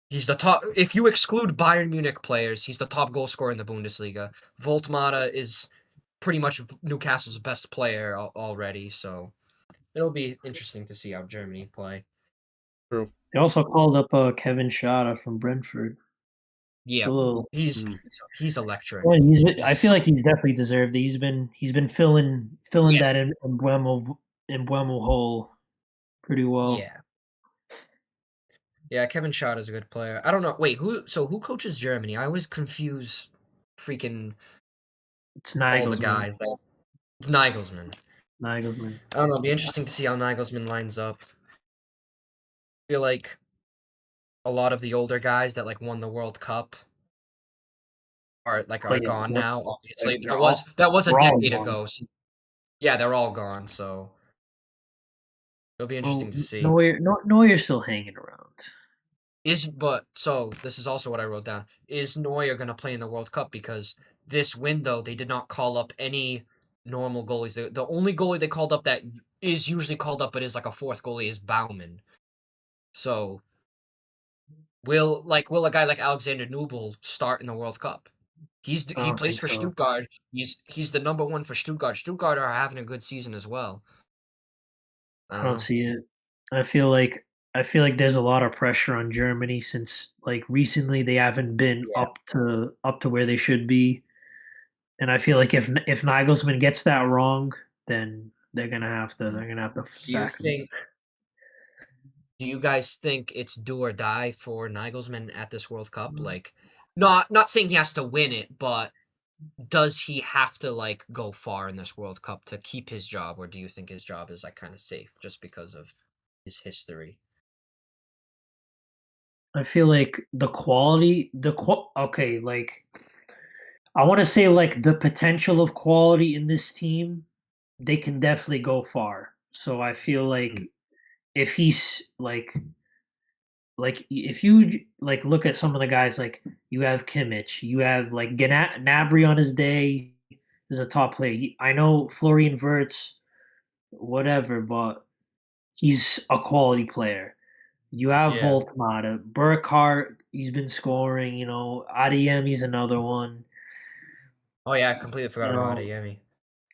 [SPEAKER 1] he's the top. If you exclude Bayern Munich players, he's the top goal scorer in the Bundesliga. Voltmata is pretty much Newcastle's best player already, so it'll be interesting to see how Germany play.
[SPEAKER 2] True.
[SPEAKER 3] They also called up Kevin Schade from Brentford.
[SPEAKER 1] Yeah,
[SPEAKER 3] So
[SPEAKER 1] he's
[SPEAKER 2] Mm.
[SPEAKER 1] he's electric.
[SPEAKER 3] well, I feel like he's definitely deserved it. He's been filling
[SPEAKER 1] Yeah,
[SPEAKER 3] that in Embuemo hole pretty well.
[SPEAKER 1] yeah, yeah. Kevin Schott is a good player. I don't know. Wait, who coaches Germany? I always confuse freaking
[SPEAKER 3] It's
[SPEAKER 1] all the
[SPEAKER 3] Nagelsmann.
[SPEAKER 1] guys. It's Nagelsmann.
[SPEAKER 3] Nagelsmann.
[SPEAKER 1] I don't know. It'll be interesting to see how Nagelsmann lines up. I feel like a lot of the older guys that like won the World Cup
[SPEAKER 3] Oh
[SPEAKER 1] are
[SPEAKER 3] yeah,
[SPEAKER 1] gone now. Obviously,
[SPEAKER 3] they're all
[SPEAKER 1] that was a
[SPEAKER 3] they're all
[SPEAKER 1] decade
[SPEAKER 3] gone.
[SPEAKER 1] ago. So, yeah, they're all gone. So it'll be
[SPEAKER 3] Well,
[SPEAKER 1] interesting to see.
[SPEAKER 3] Neuer's still hanging around.
[SPEAKER 1] So this is also what I wrote down. Is Neuer going to play in the World Cup? Because this window they did not call up any normal goalies. The only goalie they called up that is usually called up but is like a fourth goalie is Baumann. So will a guy like Alexander Nubel start in the World Cup?
[SPEAKER 3] I
[SPEAKER 1] He
[SPEAKER 3] don't
[SPEAKER 1] plays
[SPEAKER 3] think
[SPEAKER 1] for
[SPEAKER 3] so.
[SPEAKER 1] Stuttgart. He's the number one for Stuttgart. Stuttgart are having a good season as well. I
[SPEAKER 3] I
[SPEAKER 1] don't
[SPEAKER 3] don't
[SPEAKER 1] know.
[SPEAKER 3] see it. I feel like there's a lot of pressure on Germany since like recently they haven't been
[SPEAKER 1] Yeah.
[SPEAKER 3] up to where they should be, and I feel like if Nagelsmann gets that wrong, then they're gonna have to
[SPEAKER 1] Do you
[SPEAKER 3] sack him.
[SPEAKER 1] think? Do you guys think it's do or die for Nagelsmann at this World Cup? Like, not saying he has to win it, but does he have to like go far in this World Cup to keep his job, or do you think his job is like kind of safe just because of his history?
[SPEAKER 3] I feel like okay, like I want to say like the potential of quality in this team, they can definitely go far. So I feel like
[SPEAKER 2] Mm.
[SPEAKER 3] if he's like if you like look at some of the guys like you have Kimmich, you have like Gnabry on his day is a top player. I know Florian Wirtz, whatever, but he's a quality player. You have
[SPEAKER 1] Yeah.
[SPEAKER 3] Voltmata, Burkhardt, he's been scoring. Adeyemi's another one.
[SPEAKER 1] Oh yeah, I completely
[SPEAKER 3] You
[SPEAKER 1] forgot about
[SPEAKER 3] know,
[SPEAKER 1] Adeyemi.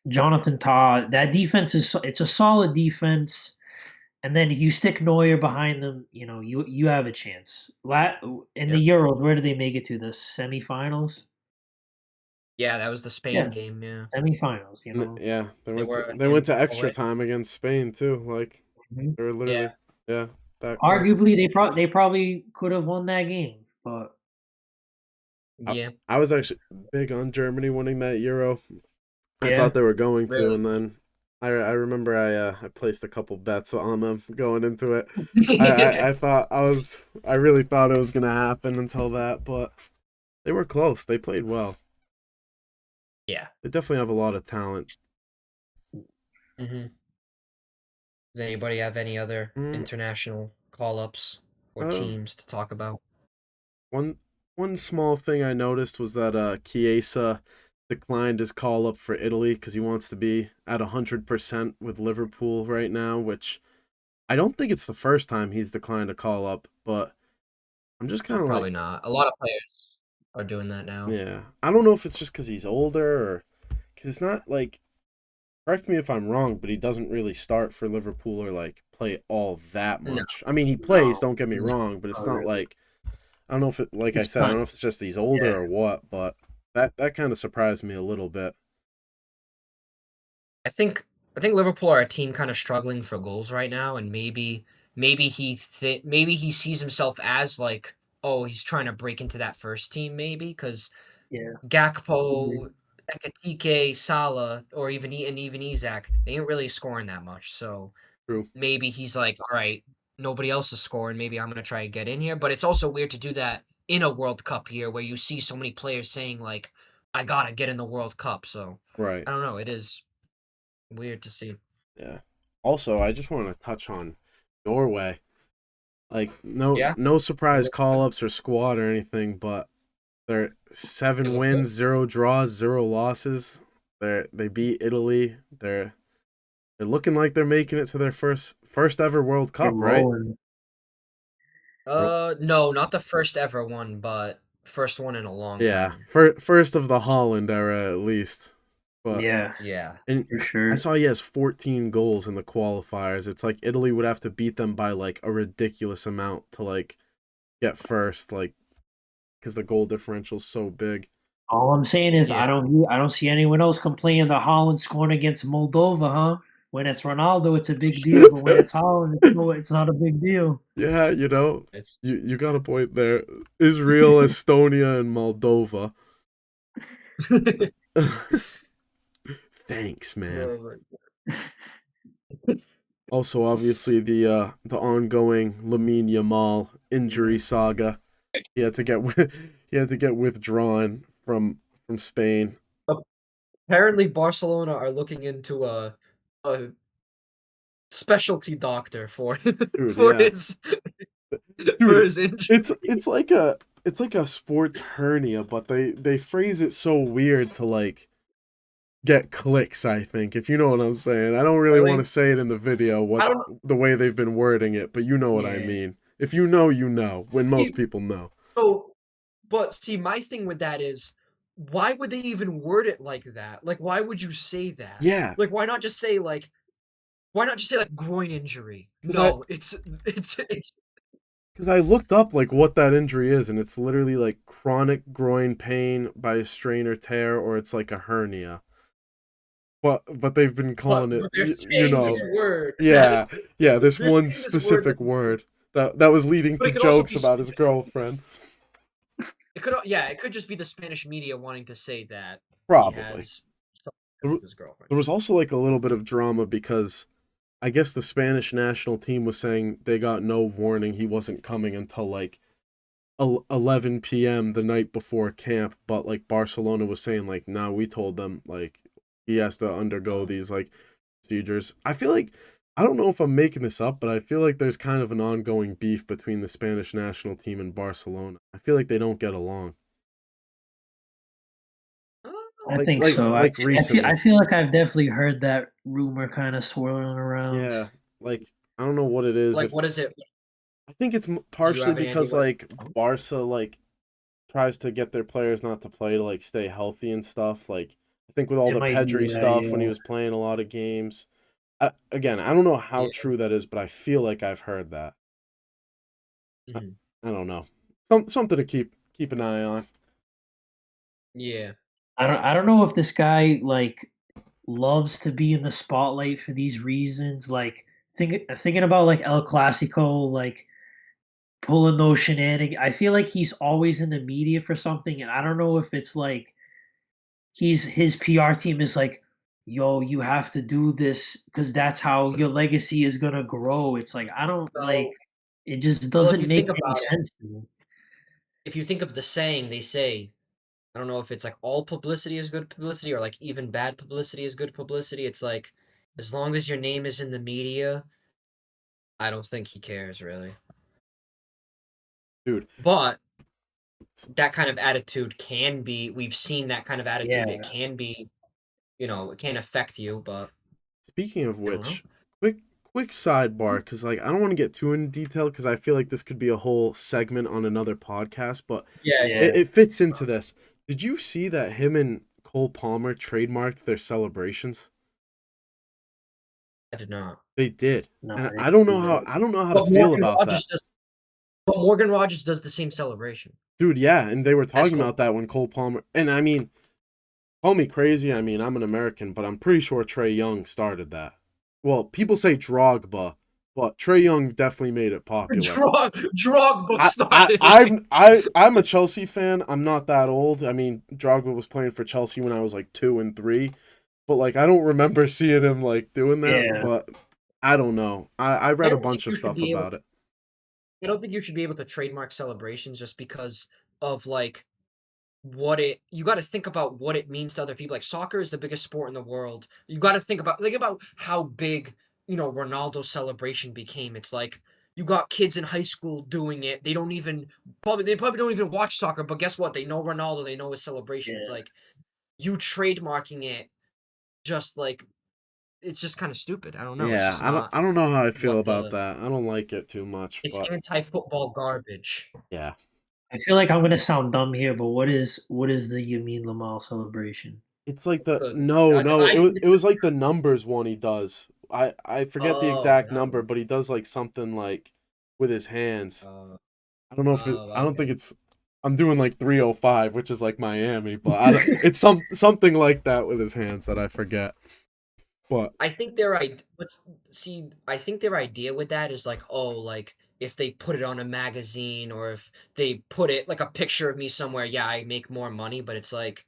[SPEAKER 3] Jonathan Todd. That defense it's a solid defense. And then if you stick Neuer behind them, you have a chance. In
[SPEAKER 1] Yep.
[SPEAKER 3] the Euros, where did they make it to? The semifinals?
[SPEAKER 1] Yeah, that was the Spain
[SPEAKER 3] Yeah,
[SPEAKER 1] game. Yeah,
[SPEAKER 3] semifinals.
[SPEAKER 2] Yeah,
[SPEAKER 1] they were
[SPEAKER 2] they went
[SPEAKER 1] in
[SPEAKER 2] to extra
[SPEAKER 1] away.
[SPEAKER 2] time against Spain too. Like
[SPEAKER 3] Mhm.
[SPEAKER 2] they were
[SPEAKER 1] Yeah,
[SPEAKER 2] literally, yeah, that close.
[SPEAKER 3] Arguably, they probably could have won that game, but
[SPEAKER 2] I,
[SPEAKER 1] yeah,
[SPEAKER 2] I was actually big on Germany winning that Euro. I thought
[SPEAKER 3] yeah,
[SPEAKER 2] they were going to,
[SPEAKER 1] really.
[SPEAKER 2] and then I remember I placed a couple bets on them going into it.
[SPEAKER 1] Yeah,
[SPEAKER 2] I thought I really thought it was gonna happen until that, but they were close. They played well.
[SPEAKER 1] yeah.
[SPEAKER 2] They definitely have a lot of talent.
[SPEAKER 1] Hmm. Does anybody have any other
[SPEAKER 2] Mm,
[SPEAKER 1] international call-ups or
[SPEAKER 2] uh,
[SPEAKER 1] teams to talk about?
[SPEAKER 2] one one small thing I noticed was that Chiesa declined his call up for Italy because he wants to be at 100% with Liverpool right now, which I don't think it's the first time he's declined a call up, but I'm just kind of
[SPEAKER 1] Probably
[SPEAKER 2] like,
[SPEAKER 1] not. A lot of players are doing that now.
[SPEAKER 2] yeah, I don't know if it's just because he's older or because it's not like, correct me if I'm wrong, but he doesn't really start for Liverpool or like play all that
[SPEAKER 1] No,
[SPEAKER 2] much. I mean, he plays,
[SPEAKER 3] no,
[SPEAKER 2] don't get me
[SPEAKER 1] no,
[SPEAKER 2] wrong, but it's
[SPEAKER 3] not
[SPEAKER 2] not
[SPEAKER 3] really.
[SPEAKER 2] like, I don't know if it, like I
[SPEAKER 3] It's
[SPEAKER 2] said, I don't
[SPEAKER 3] kind,
[SPEAKER 2] know if it's just he's older
[SPEAKER 3] yeah.
[SPEAKER 2] or what, but that kind of surprised me a little bit.
[SPEAKER 1] I think I think Liverpool are a team kind of struggling for goals right now, and maybe maybe he sees himself as like, oh, he's trying to break into that first team, maybe because
[SPEAKER 3] Yeah.
[SPEAKER 1] Gakpo, Ekitike, Salah, or even Isak, they ain't really scoring that much. So
[SPEAKER 2] True.
[SPEAKER 1] maybe he's like, all right, nobody else is scoring. Maybe I'm gonna try and get in here. But it's also weird to do that in a World Cup year where you see so many players saying like, I gotta get in the World Cup. So
[SPEAKER 2] Right.
[SPEAKER 1] I don't know. It is weird to see.
[SPEAKER 2] Yeah. Also, I just want to touch on Norway. Like
[SPEAKER 1] Yeah,
[SPEAKER 2] no
[SPEAKER 1] they
[SPEAKER 2] surprise
[SPEAKER 1] look
[SPEAKER 2] call
[SPEAKER 1] good.
[SPEAKER 2] ups or squad or anything, but they're
[SPEAKER 1] They
[SPEAKER 2] 7
[SPEAKER 1] look
[SPEAKER 2] wins,
[SPEAKER 1] good.
[SPEAKER 2] 0 draws, 0 losses. They beat Italy. They're looking like they're making it to their first ever World
[SPEAKER 3] They're
[SPEAKER 2] Cup, right?
[SPEAKER 3] rolling.
[SPEAKER 1] No, not the first ever one, but first one in a long
[SPEAKER 2] Yeah,
[SPEAKER 1] time.
[SPEAKER 2] first of the Holland era at least. But
[SPEAKER 3] Yeah,
[SPEAKER 1] Yeah.
[SPEAKER 2] and
[SPEAKER 3] for
[SPEAKER 2] I
[SPEAKER 3] sure.
[SPEAKER 2] saw he has 14 goals in the qualifiers. It's like Italy would have to beat them by like a ridiculous amount to like get first, like because the goal differential's so big.
[SPEAKER 3] All I'm saying is
[SPEAKER 1] Yeah.
[SPEAKER 3] I don't see anyone else complaining that Holland scoring against Moldova, huh? When it's Ronaldo, it's a big deal, but when it's Holland, it's not a big deal.
[SPEAKER 2] Yeah,
[SPEAKER 1] It's
[SPEAKER 2] you got a point there. Israel, Estonia, and Moldova. Thanks, man.
[SPEAKER 1] Oh my
[SPEAKER 2] Also, obviously the ongoing Lamine Yamal injury saga. He had to get he had to get withdrawn from Spain.
[SPEAKER 1] Apparently Barcelona are looking into a specialty doctor for
[SPEAKER 2] Dude,
[SPEAKER 1] for
[SPEAKER 2] yeah.
[SPEAKER 1] his for
[SPEAKER 2] Dude,
[SPEAKER 1] his injury.
[SPEAKER 2] it's like a sports hernia, but they phrase it so weird to like get clicks, I think, if you know what I'm saying. I don't really want to
[SPEAKER 1] Really?
[SPEAKER 2] say it in the video
[SPEAKER 1] I
[SPEAKER 2] what
[SPEAKER 1] don't
[SPEAKER 2] the way they've been wording it, but you know what I
[SPEAKER 1] yeah.
[SPEAKER 2] mean. If you know, you know, when most
[SPEAKER 1] See,
[SPEAKER 2] people know.
[SPEAKER 1] so but see, my thing with that is why would they even word it like that? Like, why would you say that?
[SPEAKER 2] Yeah,
[SPEAKER 1] Like, why not just say like groin injury?
[SPEAKER 2] cuz I
[SPEAKER 1] No, it's
[SPEAKER 2] cuz I looked up like what that injury is and it's literally like chronic groin pain by a strain or tear or it's like a hernia. But they've been calling it
[SPEAKER 1] but they're
[SPEAKER 2] you
[SPEAKER 1] saying this
[SPEAKER 2] know.
[SPEAKER 3] Yeah.
[SPEAKER 1] word that
[SPEAKER 2] Yeah. Yeah, this
[SPEAKER 1] they're
[SPEAKER 2] one
[SPEAKER 1] saying this word
[SPEAKER 2] specific word that was leading
[SPEAKER 1] but
[SPEAKER 2] to
[SPEAKER 1] it could also
[SPEAKER 2] jokes
[SPEAKER 1] be
[SPEAKER 2] about his girlfriend.
[SPEAKER 1] it could just be the Spanish media wanting to say that he
[SPEAKER 2] Probably.
[SPEAKER 1] has something because
[SPEAKER 2] There
[SPEAKER 1] of his girlfriend.
[SPEAKER 2] there was also like a little bit of drama because I guess the Spanish national team was saying they got no warning he wasn't coming until like 11 p.m. the night before camp, but like Barcelona was saying like, "Nah, we told them like he has to undergo
[SPEAKER 1] Oh.
[SPEAKER 2] these like procedures." I feel like I don't know if I'm making this up, but I feel like there's kind of an ongoing beef between the Spanish national team and Barcelona. I feel like they don't get along.
[SPEAKER 3] I think
[SPEAKER 2] Like
[SPEAKER 3] so.
[SPEAKER 2] like
[SPEAKER 3] I
[SPEAKER 2] recently.
[SPEAKER 3] feel like I've definitely heard that rumor kind of swirling around.
[SPEAKER 2] Yeah, like I don't know what it is.
[SPEAKER 1] Like,
[SPEAKER 2] If
[SPEAKER 1] what is it?
[SPEAKER 2] I think it's
[SPEAKER 1] Do you
[SPEAKER 2] partially
[SPEAKER 1] have any idea
[SPEAKER 2] because
[SPEAKER 1] what?
[SPEAKER 2] like Barca like tries to get their players not to play to like stay healthy and stuff. Like I think with all
[SPEAKER 3] It
[SPEAKER 2] the
[SPEAKER 3] might be
[SPEAKER 2] Pedri
[SPEAKER 3] that,
[SPEAKER 2] stuff when he
[SPEAKER 3] yeah.
[SPEAKER 2] was playing a lot of games. Again, I don't know how
[SPEAKER 1] Yeah.
[SPEAKER 2] true that is, but I feel like I've heard that. I,
[SPEAKER 1] Mhm.
[SPEAKER 2] I don't know. Something to keep an eye on.
[SPEAKER 1] Yeah.
[SPEAKER 3] I don't know if this guy like loves to be in the spotlight for these reasons. Like thinking about like El Clasico, like pulling those shenanigans. I feel like he's always in the media for something, and I don't know if it's like his PR team is like, "Yo, you have to do this because that's how your legacy is gonna grow." It's like I don't like.
[SPEAKER 1] Well,
[SPEAKER 3] It just
[SPEAKER 1] well, if
[SPEAKER 3] doesn't
[SPEAKER 1] you
[SPEAKER 3] make
[SPEAKER 1] think
[SPEAKER 3] any
[SPEAKER 1] about it,
[SPEAKER 3] sense to me.
[SPEAKER 1] if you think of the saying, they say, I don't know if it's like all publicity is good publicity or like even bad publicity is good publicity. It's like as long as your name is in the media, I don't think he cares really.
[SPEAKER 2] Dude,
[SPEAKER 1] But that kind of attitude can be we've seen that kind of attitude. It
[SPEAKER 3] Yeah,
[SPEAKER 1] can be, it can affect you, but
[SPEAKER 2] speaking of
[SPEAKER 1] I don't know.
[SPEAKER 2] which, quick sidebar because like I don't want to get too in detail because I feel like this could be a whole segment on another podcast, but
[SPEAKER 1] Yeah,
[SPEAKER 3] yeah.
[SPEAKER 2] it fits into this. Did you see that him and Cole Palmer trademarked their celebrations?
[SPEAKER 1] I did not.
[SPEAKER 2] They did.
[SPEAKER 3] No,
[SPEAKER 2] And
[SPEAKER 3] I didn't see that.
[SPEAKER 2] I don't know how to
[SPEAKER 1] But
[SPEAKER 2] feel
[SPEAKER 1] Morgan
[SPEAKER 2] about that.
[SPEAKER 1] Rogers does but Morgan Rogers does the same celebration
[SPEAKER 2] Dude, yeah, and they were
[SPEAKER 1] as
[SPEAKER 2] talking
[SPEAKER 1] Cole
[SPEAKER 2] about that when Cole Palmer and I mean, Call me crazy. I mean, I'm an American, but I'm pretty sure Trey Young started that. Well, people say Drogba, but Trey Young definitely made it popular.
[SPEAKER 1] Drogba
[SPEAKER 2] I, I,
[SPEAKER 1] started it.
[SPEAKER 2] I'm I I'm a Chelsea fan. I'm not that old. I mean, Drogba was playing for Chelsea when I was like 2 and 3, but like I don't remember seeing him like doing that.
[SPEAKER 3] Yeah.
[SPEAKER 2] But I don't know. I
[SPEAKER 1] I
[SPEAKER 2] read a
[SPEAKER 1] don't think
[SPEAKER 2] bunch of
[SPEAKER 1] you should
[SPEAKER 2] stuff
[SPEAKER 1] be able.
[SPEAKER 2] about it.
[SPEAKER 1] I don't think you should be able to trademark celebrations just because of like what it. You got to think about what it means to other people. Like soccer is the biggest sport in the world. You got to think about how big Ronaldo's celebration became. It's like you got kids in high school doing it. They probably don't even watch soccer, but guess what? They know Ronaldo. They know his celebration. It's
[SPEAKER 3] Yeah.
[SPEAKER 1] like you trademarking it just like it's just kind of stupid. I don't know. It's
[SPEAKER 2] Yeah,
[SPEAKER 1] just
[SPEAKER 2] I don't
[SPEAKER 1] not
[SPEAKER 2] I don't know how I feel
[SPEAKER 1] what
[SPEAKER 2] about
[SPEAKER 1] the.
[SPEAKER 2] that. I don't like it too much,
[SPEAKER 1] It's
[SPEAKER 2] but
[SPEAKER 1] anti-football garbage.
[SPEAKER 2] yeah.
[SPEAKER 3] I feel like I'm gonna sound dumb here, but what is the Yamin Lamal celebration?
[SPEAKER 2] It's like
[SPEAKER 1] It's
[SPEAKER 2] the
[SPEAKER 1] the
[SPEAKER 2] no, no,
[SPEAKER 1] I think
[SPEAKER 2] it
[SPEAKER 1] it's the
[SPEAKER 2] was like the numbers one he does. I forget the
[SPEAKER 1] oh
[SPEAKER 2] exact
[SPEAKER 1] that
[SPEAKER 2] number,
[SPEAKER 1] one.
[SPEAKER 2] but he does like something like with his hands.
[SPEAKER 1] Uh,
[SPEAKER 2] I don't know if
[SPEAKER 1] oh
[SPEAKER 2] I don't
[SPEAKER 1] okay.
[SPEAKER 2] think it's I'm doing like 305, which is like Miami, but I don't, it's something like that with his hands that I forget. But
[SPEAKER 1] I think I think their idea with that is like, oh, like if they put it on a magazine or if they put it like a picture of me somewhere, yeah, I make more money, but it's like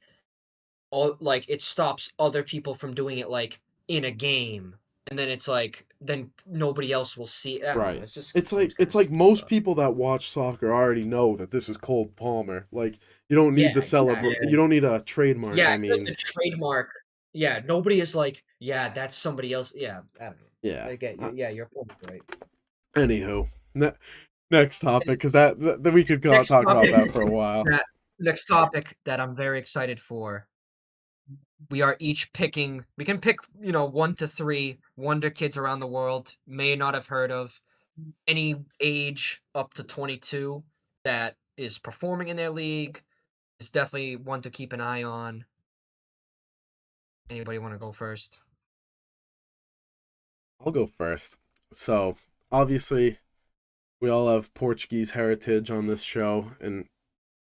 [SPEAKER 1] all like it stops other people from doing it like in a game. And then it's like then nobody else will see. I don't know.
[SPEAKER 2] right.
[SPEAKER 1] It just
[SPEAKER 2] It's
[SPEAKER 1] seems
[SPEAKER 2] like
[SPEAKER 1] kind of
[SPEAKER 2] it's like
[SPEAKER 1] stupid,
[SPEAKER 2] most
[SPEAKER 1] but
[SPEAKER 2] people that watch soccer already know that this is Cole Palmer. Like you don't need
[SPEAKER 1] yeah,
[SPEAKER 2] the celebrate.
[SPEAKER 1] exactly.
[SPEAKER 2] You don't need a trademark.
[SPEAKER 1] Yeah,
[SPEAKER 2] I
[SPEAKER 1] I feel like
[SPEAKER 2] mean,
[SPEAKER 1] the trademark yeah, nobody is like, "Yeah, that's somebody else." Yeah, I don't know.
[SPEAKER 2] yeah.
[SPEAKER 1] I get you. Yeah, your point's right.
[SPEAKER 2] Anywho, next topic, because that we could
[SPEAKER 1] Next
[SPEAKER 2] talk about
[SPEAKER 1] topic
[SPEAKER 2] that for a while.
[SPEAKER 1] that next topic that I'm very excited for. We are each picking we can pick, 1 to 3 wonder kids around the world, may not have heard of, any age up to 22 that is performing in their league, is definitely one to keep an eye on. Anybody wanna go first?
[SPEAKER 2] I'll go first. So obviously, we all have Portuguese heritage on this show, and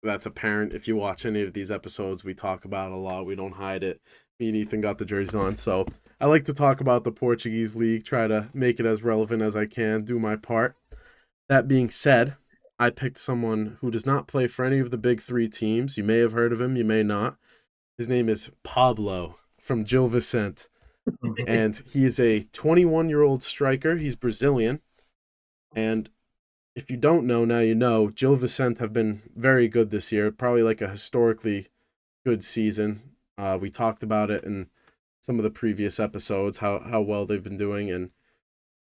[SPEAKER 2] that's apparent if you watch any of these episodes. We talk about it a lot. We don't hide it. Me and Ethan got the jerseys on, so I like to talk about the Portuguese league. Try to make it as relevant as I can. Do my part. That being said, I picked someone who does not play for any of the big three teams. You may have heard of him. You may not. His name is Pablo from Gil Vicente, and he is a 21-year-old striker. He's Brazilian, and if you don't know, now you know. Gil Vicente have been very good this year. Probably like a historically good season. We talked about it in some of the previous episodes how well they've been doing, and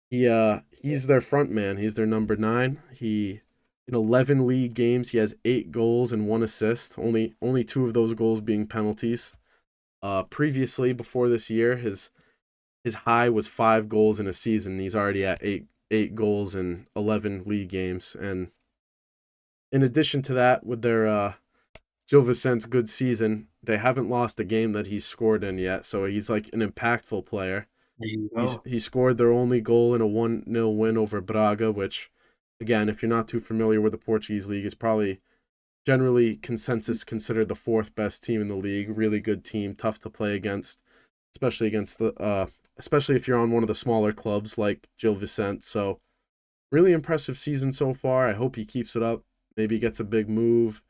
[SPEAKER 2] he's their front man. He's their number 9. He in 11 league games he has 8 goals and 1 assist. Only 2 of those goals being penalties. Previously before this year, his high was 5 goals in a season. He's already at 8 goals in 11 league games, and in addition to that, with their Gil Vicente's good season, they haven't lost a game that he's scored in yet. So he's like an impactful player.
[SPEAKER 3] There you go.
[SPEAKER 2] He scored their only goal in a 1-0 win over Braga, which, again, if you're not too familiar with the Portuguese league, is probably generally consensus considered the 4th best team in the league. Really good team, tough to play against, especially if you're on one of the smaller clubs like Gil Vicente. So really impressive season so far. I hope he keeps it up. Maybe gets a big move.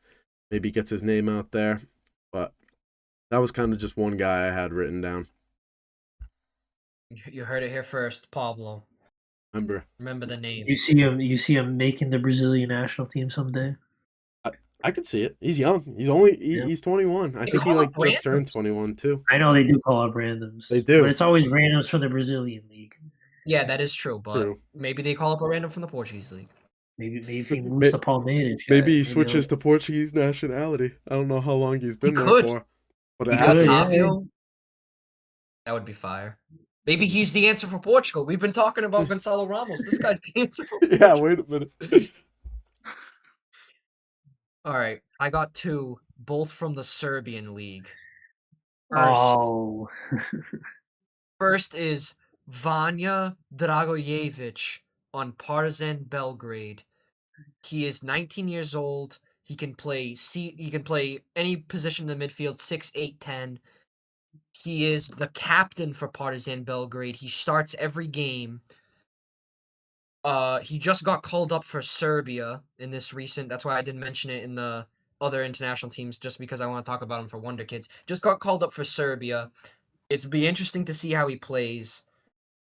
[SPEAKER 2] Maybe gets his name out there. But that was kind of just one guy I had written down.
[SPEAKER 1] You heard it here first, Pablo.
[SPEAKER 2] Remember,
[SPEAKER 1] Remember the name.
[SPEAKER 3] You see him making the Brazilian national team someday.
[SPEAKER 2] I could see it. He's young.
[SPEAKER 3] Yeah.
[SPEAKER 2] He's 21. I
[SPEAKER 1] They
[SPEAKER 2] think he
[SPEAKER 1] call up
[SPEAKER 2] like just turned
[SPEAKER 1] randoms.
[SPEAKER 2] 21 too.
[SPEAKER 3] I know they do call up
[SPEAKER 2] They
[SPEAKER 3] randoms, but
[SPEAKER 2] do.
[SPEAKER 3] it's always randoms from the Brazilian league.
[SPEAKER 1] Yeah, that is true, but
[SPEAKER 2] True.
[SPEAKER 1] maybe they call up a random from the Portuguese league.
[SPEAKER 3] Maybe if he moves to Palmeiras,
[SPEAKER 2] Maybe he
[SPEAKER 3] maybe
[SPEAKER 2] switches to Portuguese nationality. I don't know how long he's
[SPEAKER 1] He
[SPEAKER 2] been there
[SPEAKER 1] could.
[SPEAKER 2] for, but it
[SPEAKER 3] he
[SPEAKER 1] You
[SPEAKER 3] could.
[SPEAKER 1] got
[SPEAKER 2] happens.
[SPEAKER 3] Yeah.
[SPEAKER 1] Tavio. That would be fire. Maybe he's the answer for Portugal. We've been talking about Gonzalo Ramos. This guy's the answer for
[SPEAKER 2] Yeah,
[SPEAKER 1] Portugal.
[SPEAKER 2] wait a minute.
[SPEAKER 1] All right, I got 2, both from the Serbian league.
[SPEAKER 3] Oh,
[SPEAKER 1] First is Vanja Dragojevic on Partizan Belgrade. He is 19 years old. He can play any position in the midfield, 6, 8, 10. He is the captain for Partizan Belgrade. He starts every game. He just got called up for Serbia in this recent. That's why I didn't mention it in the other international teams, just because I want to talk about him for Wonderkids. Just got called up for Serbia. It'd be interesting to see how he plays,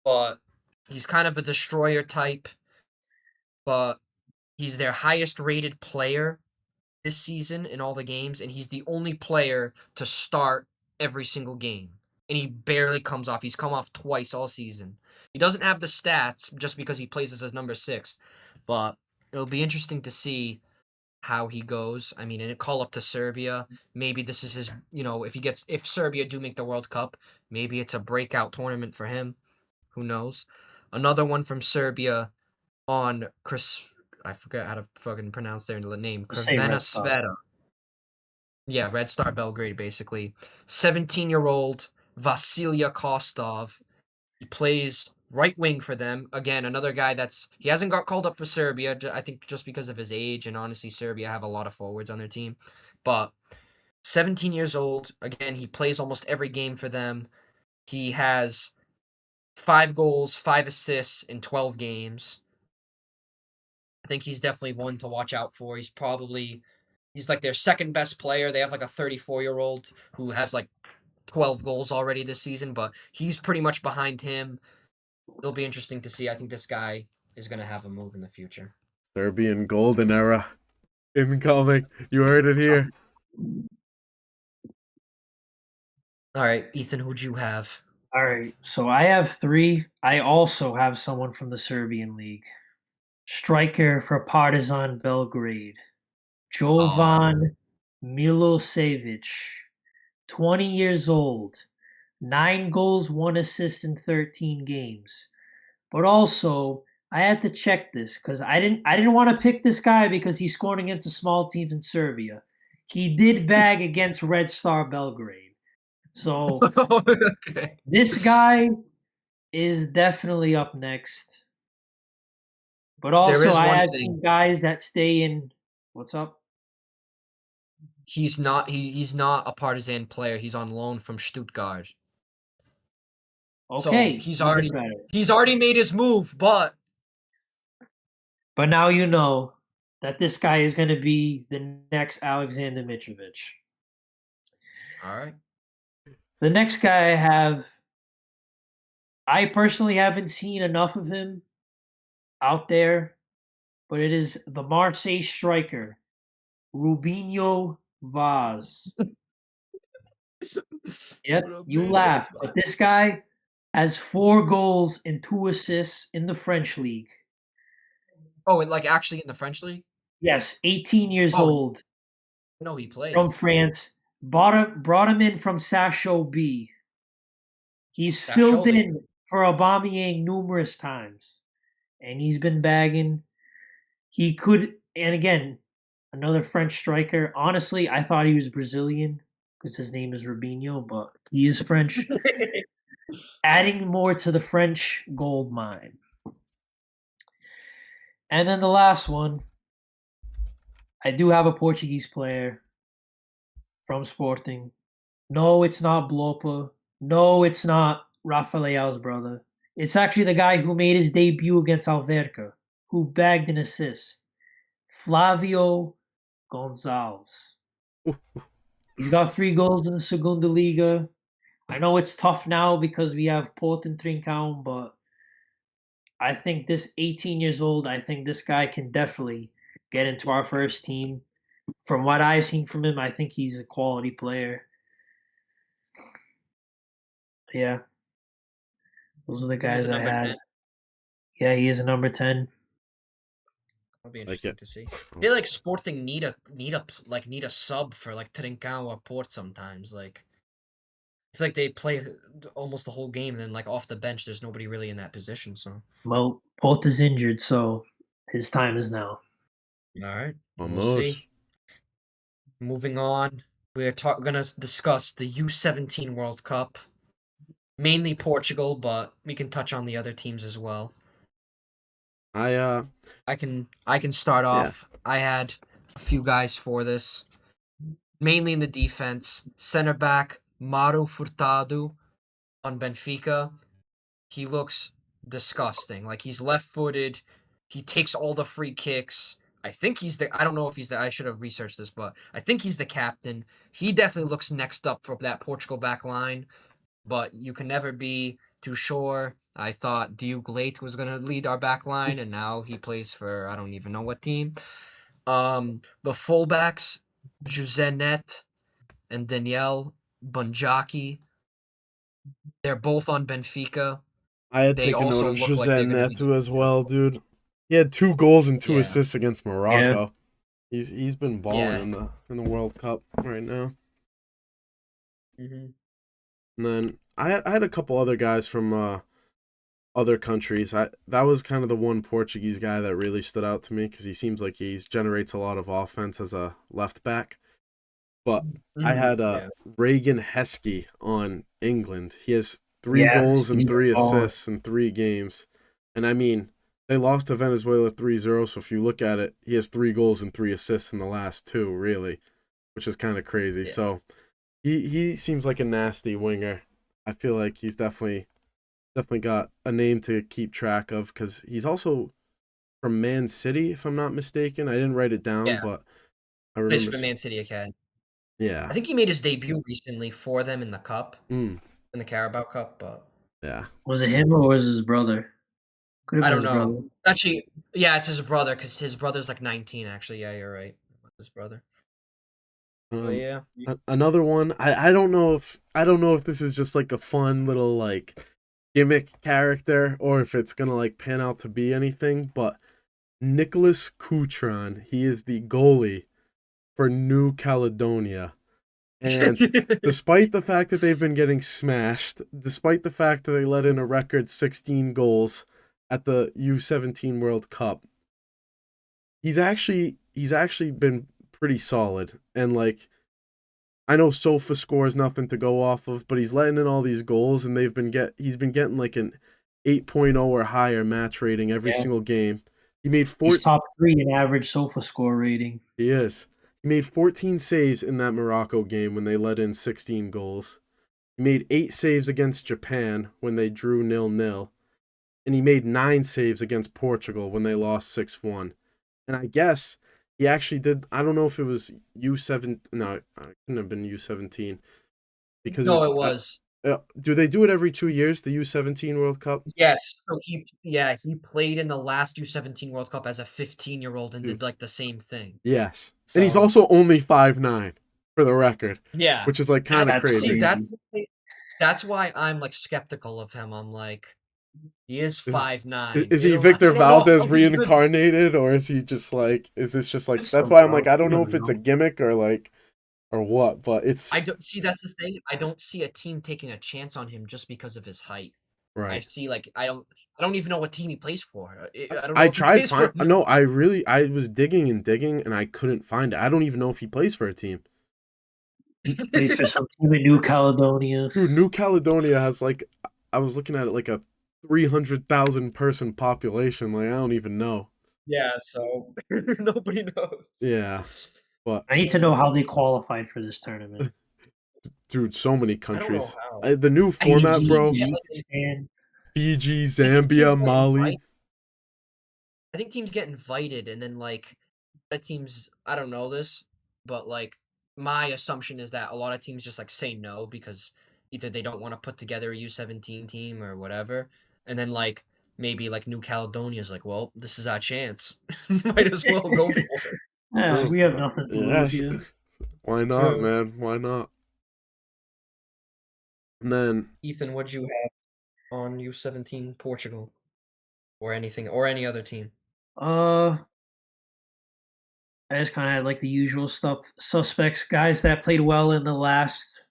[SPEAKER 1] but he's kind of a destroyer type. But he's their highest rated player this season in all the games, and he's the only player to start every single game. And he barely comes off. He's come off twice all season. He doesn't have the stats just because he plays as number 6, but it'll be interesting to see how he goes. I mean, in a call up to Serbia, maybe this is his, if Serbia do make the World Cup, maybe it's a breakout tournament for him. Who knows? Another one from Serbia on Chris. I forget how to fucking pronounce their name.
[SPEAKER 3] Just say
[SPEAKER 1] Crvena
[SPEAKER 3] Red Star.
[SPEAKER 1] Sveta. Yeah, Red Star Belgrade, basically. 17-year-old Vasilija Kostov. He plays right wing for them. Again, another guy he hasn't got called up for Serbia, I think just because of his age, and honestly, Serbia have a lot of forwards on their team. But 17 years old, again, he plays almost every game for them. He has 5 goals, 5 assists in 12 games. I think he's definitely one to watch out for. He's like their second best player. They have like a 34-year-old who has like 12 goals already this season, but he's pretty much behind him. It'll be interesting to see. I think this guy is going to have a move in the future.
[SPEAKER 2] Serbian golden era incoming. You heard it here.
[SPEAKER 1] All right, Ethan, who'd you have?
[SPEAKER 3] All right, so I have 3. I also have someone from the Serbian league. Striker for Partizan Belgrade, Jovan Milosevic, 20 years old, 9 goals, 1 assist in 13 games. But also, I had to check this because I didn't want to pick this guy because he's scoring against the small teams in Serbia. He did bag against Red Star Belgrade. So
[SPEAKER 1] Okay.
[SPEAKER 3] this guy is definitely up next. But also, I have seen guys that stay in. What's up?
[SPEAKER 1] He's not a Partizan player. He's on loan from Stuttgart.
[SPEAKER 3] Okay,
[SPEAKER 1] So
[SPEAKER 3] even better.
[SPEAKER 1] he's already made his move, but
[SPEAKER 3] now you know that this guy is going to be the next Alexander Mitrovic.
[SPEAKER 1] All right.
[SPEAKER 3] The next guy I personally haven't seen enough of him out there, but it is the Marseille striker, Rubinho Vaz. Yep, you laugh, but this guy has 4 goals and 2 assists in the French league.
[SPEAKER 1] Oh, like actually in the French league?
[SPEAKER 3] Yes, 18 years old.
[SPEAKER 1] No, he plays.
[SPEAKER 3] From France. Brought him in from Sochaux B. He's filled in for Aubameyang numerous times, and he's been bagging. He could, and again, another French striker. Honestly, I thought he was Brazilian because his name is Rubinho, but he is French. Adding more to the French gold mine. And then the last one, I do have a Portuguese player from Sporting. No, it's not Blopa. No, it's not Rafael's brother. It's actually the guy who made his debut against Alverca, who bagged an assist. Flavio Gonçalves. He's got 3 goals in the Segunda Liga. I know it's tough now because we have Port and Trincão, but I think this 18 years old, I think this guy can definitely get into our first team. From what I've seen from him, I think he's a quality player. Yeah. Those are the guys I had.
[SPEAKER 1] 10?
[SPEAKER 3] Yeah, he is a number 10.
[SPEAKER 1] That'll be interesting to see. I feel like Sporting need a sub for like Trincão or Port sometimes. Like I feel like they play almost the whole game, and then like off the bench, there's nobody really in that position. So
[SPEAKER 3] Well, Port is injured, so his time is now.
[SPEAKER 1] All right,
[SPEAKER 2] We'll
[SPEAKER 1] see. Moving on, we're going to discuss the U17 World Cup. Mainly Portugal, but we can touch on the other teams as well. I can start off. Yeah. I had a few guys for this. Mainly in the defense. Center back, Mauro Furtado on Benfica. He looks disgusting. Like, he's left-footed. He takes all the free kicks. I don't know if he's the, I should have researched this, but I think he's the captain. He definitely looks next up for that Portugal back line, but you can never be too sure. I thought Diogo Leite was going to lead our back line, and now he plays for I don't even know what team. The fullbacks, Juzenet and Daniel Bunjaki, they're both on Benfica.
[SPEAKER 2] I had
[SPEAKER 1] They
[SPEAKER 2] taken note
[SPEAKER 1] also
[SPEAKER 2] of
[SPEAKER 1] look like
[SPEAKER 2] Jose
[SPEAKER 1] they're going to be
[SPEAKER 2] Neto
[SPEAKER 1] just
[SPEAKER 2] as well, dude. He had 2 goals and 2
[SPEAKER 1] yeah,
[SPEAKER 2] assists against
[SPEAKER 3] Yeah.
[SPEAKER 2] Morocco. He's been balling
[SPEAKER 1] yeah.
[SPEAKER 2] in the World Cup right now.
[SPEAKER 1] Mm-hmm.
[SPEAKER 2] And then I had a couple other guys from other countries. That was kind of the one Portuguese guy that really stood out to me because he seems like he generates a lot of offense as a left back. But I had
[SPEAKER 1] Yeah.
[SPEAKER 2] Reagan Heskey on England. He has 3
[SPEAKER 3] Yeah,
[SPEAKER 2] goals and
[SPEAKER 3] he's
[SPEAKER 2] 3
[SPEAKER 3] balling.
[SPEAKER 2] assists in 3 games. And I mean, they lost to Venezuela 3-0, so if you look at it, he has 3 goals and 3 assists in the last 2, really, which is kind of crazy.
[SPEAKER 1] Yeah.
[SPEAKER 2] So he seems like a nasty winger. I feel like he's definitely got a name to keep track of because he's also from Man City, if I'm not mistaken. I didn't write it down,
[SPEAKER 1] Yeah.
[SPEAKER 2] but I
[SPEAKER 1] Plays
[SPEAKER 2] remember.
[SPEAKER 1] for the Man City Academy.
[SPEAKER 2] Yeah.
[SPEAKER 1] I think he made his debut recently for them in the Cup,
[SPEAKER 2] Mm,
[SPEAKER 1] in the Carabao Cup, but
[SPEAKER 2] yeah.
[SPEAKER 3] Was it him or was it his brother? Could have
[SPEAKER 1] I
[SPEAKER 3] been
[SPEAKER 1] don't
[SPEAKER 3] his
[SPEAKER 1] know.
[SPEAKER 3] brother.
[SPEAKER 1] Actually, yeah, it's his brother because his brother's like 19. Actually, yeah, you're right. His brother. But
[SPEAKER 2] Um,
[SPEAKER 1] yeah,
[SPEAKER 2] Another one. I don't know if this is just like a fun little like gimmick character or if it's gonna like pan out to be anything. But Nicholas Coutron, he is the goalie for New Caledonia, and despite the fact that they've been getting smashed, despite the fact that they let in a record 16 goals at the U17 World Cup, he's actually been pretty solid. And like I know Sofa scores nothing to go off of, but he's letting in all these goals and he's been getting like an 8.0 or higher match rating every
[SPEAKER 3] Yeah.
[SPEAKER 2] single game. He made
[SPEAKER 3] He's top 3 in average sofa score rating.
[SPEAKER 2] He is. He made 14 saves in that Morocco game when they let in 16 goals. He made 8 saves against Japan when they drew 0-0. And he made 9 saves against Portugal when they lost 6-1. And I guess he actually did. I don't know if it was U7. No, it couldn't have been U17 because it was.
[SPEAKER 1] no, it was.
[SPEAKER 2] Do they do it every 2 years? The U17 World Cup.
[SPEAKER 1] Yes. So he played in the last U17 World Cup as a 15-year-old and
[SPEAKER 2] Dude.
[SPEAKER 1] did like the same thing.
[SPEAKER 2] Yes,
[SPEAKER 1] So,
[SPEAKER 2] and he's also only 5'9" for the record.
[SPEAKER 1] yeah,
[SPEAKER 2] Which is like kind of
[SPEAKER 3] That's
[SPEAKER 2] crazy.
[SPEAKER 3] crazy.
[SPEAKER 1] That's why I'm like skeptical of him. I'm like, he is 5'9".
[SPEAKER 2] Is he
[SPEAKER 1] I
[SPEAKER 2] Victor
[SPEAKER 1] don't know
[SPEAKER 2] Valdez
[SPEAKER 1] how he's good.
[SPEAKER 2] reincarnated, or is he just like? Is this just like?
[SPEAKER 3] Just
[SPEAKER 2] That's
[SPEAKER 3] don't
[SPEAKER 2] why I'm
[SPEAKER 3] know.
[SPEAKER 2] like, I don't
[SPEAKER 3] You
[SPEAKER 2] know
[SPEAKER 3] don't
[SPEAKER 2] if it's a
[SPEAKER 3] know.
[SPEAKER 2] gimmick or like, or what. But it's
[SPEAKER 1] I don't see. That's the thing. I don't see a team taking a chance on him just because of his height. I
[SPEAKER 2] right.
[SPEAKER 1] see. Like I don't even know what team he plays for. I don't know
[SPEAKER 2] I
[SPEAKER 1] if he
[SPEAKER 2] tried
[SPEAKER 1] plays for.
[SPEAKER 2] find. No, I was digging and digging, and I couldn't find it. I don't even know if he plays for a team.
[SPEAKER 3] Plays for some team in New Caledonia.
[SPEAKER 2] Dude, New Caledonia has like, I was looking at it like a 300,000 person population. Like I don't even know.
[SPEAKER 1] Yeah. So nobody knows.
[SPEAKER 2] Yeah, but
[SPEAKER 3] I need to know how they qualified for this tournament.
[SPEAKER 2] dude, so many
[SPEAKER 1] I don't know
[SPEAKER 2] countries.
[SPEAKER 1] how.
[SPEAKER 2] The new
[SPEAKER 1] I think
[SPEAKER 2] format,
[SPEAKER 3] Fiji,
[SPEAKER 2] bro.
[SPEAKER 1] teams get, like,
[SPEAKER 3] Uzbekistan.
[SPEAKER 2] Fiji,
[SPEAKER 1] I think teams
[SPEAKER 2] Zambia,
[SPEAKER 1] get
[SPEAKER 2] Mali.
[SPEAKER 1] invited. I think teams get invited, and then like teams. I don't know this, but like my assumption is that a lot of teams just like say no because either they don't want to put together a U17 team or whatever, and then like maybe like New Caledonia is like, well, this is our chance. Might as well go for it.
[SPEAKER 3] Yeah,
[SPEAKER 2] Oh,
[SPEAKER 3] we have nothing to
[SPEAKER 2] yeah.
[SPEAKER 3] lose here.
[SPEAKER 2] Why not, man? Why not? And then
[SPEAKER 1] Ethan, what'd you have on U17 Portugal or anything or any other team?
[SPEAKER 3] I just kind of had like the usual stuff. Suspects, guys that played well in the last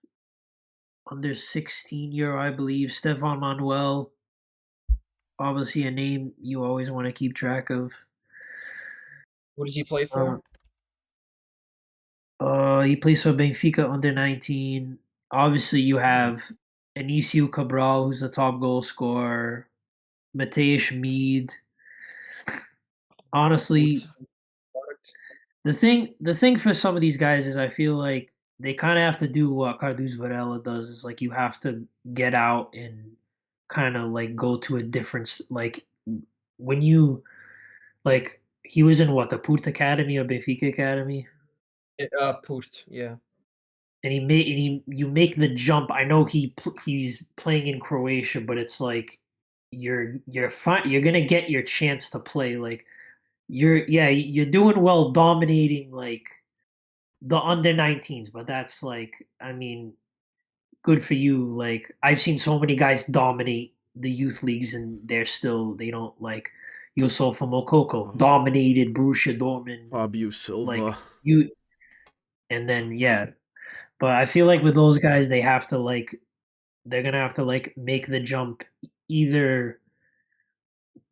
[SPEAKER 3] under 16 year, I believe. Stefan Manuel, obviously a name you always want to keep track of.
[SPEAKER 1] What does he play for?
[SPEAKER 3] He plays for Benfica under 19. Obviously, you have Anicio Cabral, who's the top goal scorer. Mateus Schmid. Honestly, the thing for some of these guys is I feel like they kind of have to do what Carduz Varela does. Is like you have to get out and kind of like go to a different like when you like he was in what the Port Academy or Benfica Academy,
[SPEAKER 1] Post, yeah.
[SPEAKER 3] and he you make the jump. I know he's playing in Croatia, but it's like you're fine. You're gonna get your chance to play. Like you're doing well, dominating like the under 19s, but that's like I mean good for you. Like I've seen so many guys dominate the youth leagues, and they don't like Yusuf Mokoko dominated Borussia Dortmund.
[SPEAKER 2] Fabio
[SPEAKER 3] Like
[SPEAKER 2] Silva.
[SPEAKER 3] you, and then yeah, but I feel like with those guys, they have to like they're gonna have to like make the jump either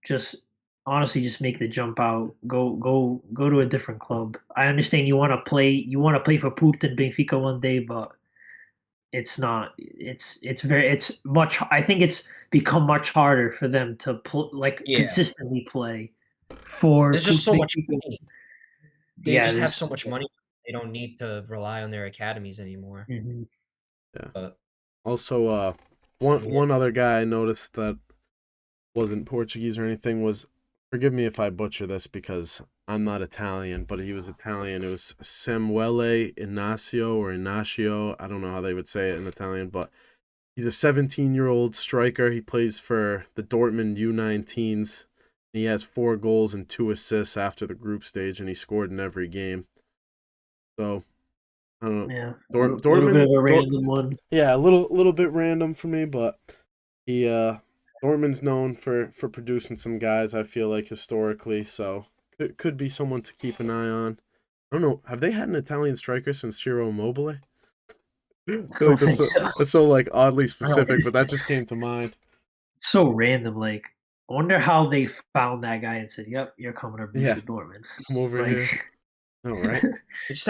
[SPEAKER 3] just honestly just make the jump out go to a different club. I understand you want to play for Port and Benfica one day, but it's not it's very it's much I think it's become much harder for them to like
[SPEAKER 1] Yeah.
[SPEAKER 3] consistently play for
[SPEAKER 1] There's just so
[SPEAKER 3] Port
[SPEAKER 1] much
[SPEAKER 3] Benfica.
[SPEAKER 1] money. They
[SPEAKER 3] Yeah,
[SPEAKER 1] just have so
[SPEAKER 3] this
[SPEAKER 1] much money. They don't need to rely on their academies anymore.
[SPEAKER 3] mhm.
[SPEAKER 2] Yeah.
[SPEAKER 1] But
[SPEAKER 2] Also,
[SPEAKER 1] yeah.
[SPEAKER 2] one other guy I noticed that wasn't Portuguese or anything was, forgive me if I butcher this because I'm not Italian, but he was Italian. It was Samuele Inacio or Inacio. I don't know how they would say it in Italian, but he's a 17-year-old striker. He plays for the Dortmund U19s. He has 4 goals and 2 assists after the group stage, and he scored in every game. So I don't know.
[SPEAKER 3] Yeah, little bit
[SPEAKER 2] Dortmund,
[SPEAKER 3] of a random one.
[SPEAKER 2] yeah, a little bit random for me, but he Dortmund's known for producing some guys. I feel like historically, so could be someone to keep an eye on. I don't know. Have they had an Italian striker since Ciro Immobile? I
[SPEAKER 3] I
[SPEAKER 2] feel
[SPEAKER 3] don't
[SPEAKER 2] like
[SPEAKER 3] think so.
[SPEAKER 2] that's so like oddly
[SPEAKER 3] I don't,
[SPEAKER 2] specific, but that just came to mind.
[SPEAKER 3] it's so random. Like, I wonder how they found that guy and said, "Yep, you're coming to
[SPEAKER 2] Yeah,
[SPEAKER 3] Borussia Dortmund."
[SPEAKER 2] come over
[SPEAKER 3] Like,
[SPEAKER 2] here. All right.
[SPEAKER 1] They just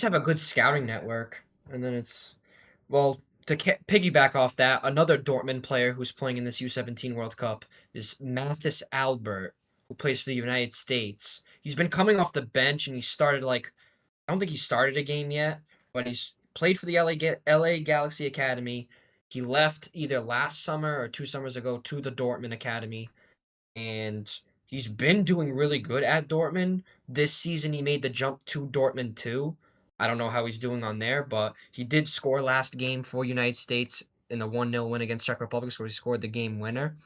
[SPEAKER 1] have a good scouting network, and then it's well to piggyback off that. Another Dortmund player who's playing in this U17 World Cup is Mathis Albert, who plays for the United States. He's been coming off the bench, and he started like I don't think he started a game yet, but he's played for the LA Galaxy Academy. He left either last summer or 2 summers ago to the Dortmund Academy, and he's been doing really good at Dortmund. This season, he made the jump to Dortmund too. I don't know how he's doing on there, but he did score last game for United States in the 1-0 win against Czech Republic, so he scored the game winner.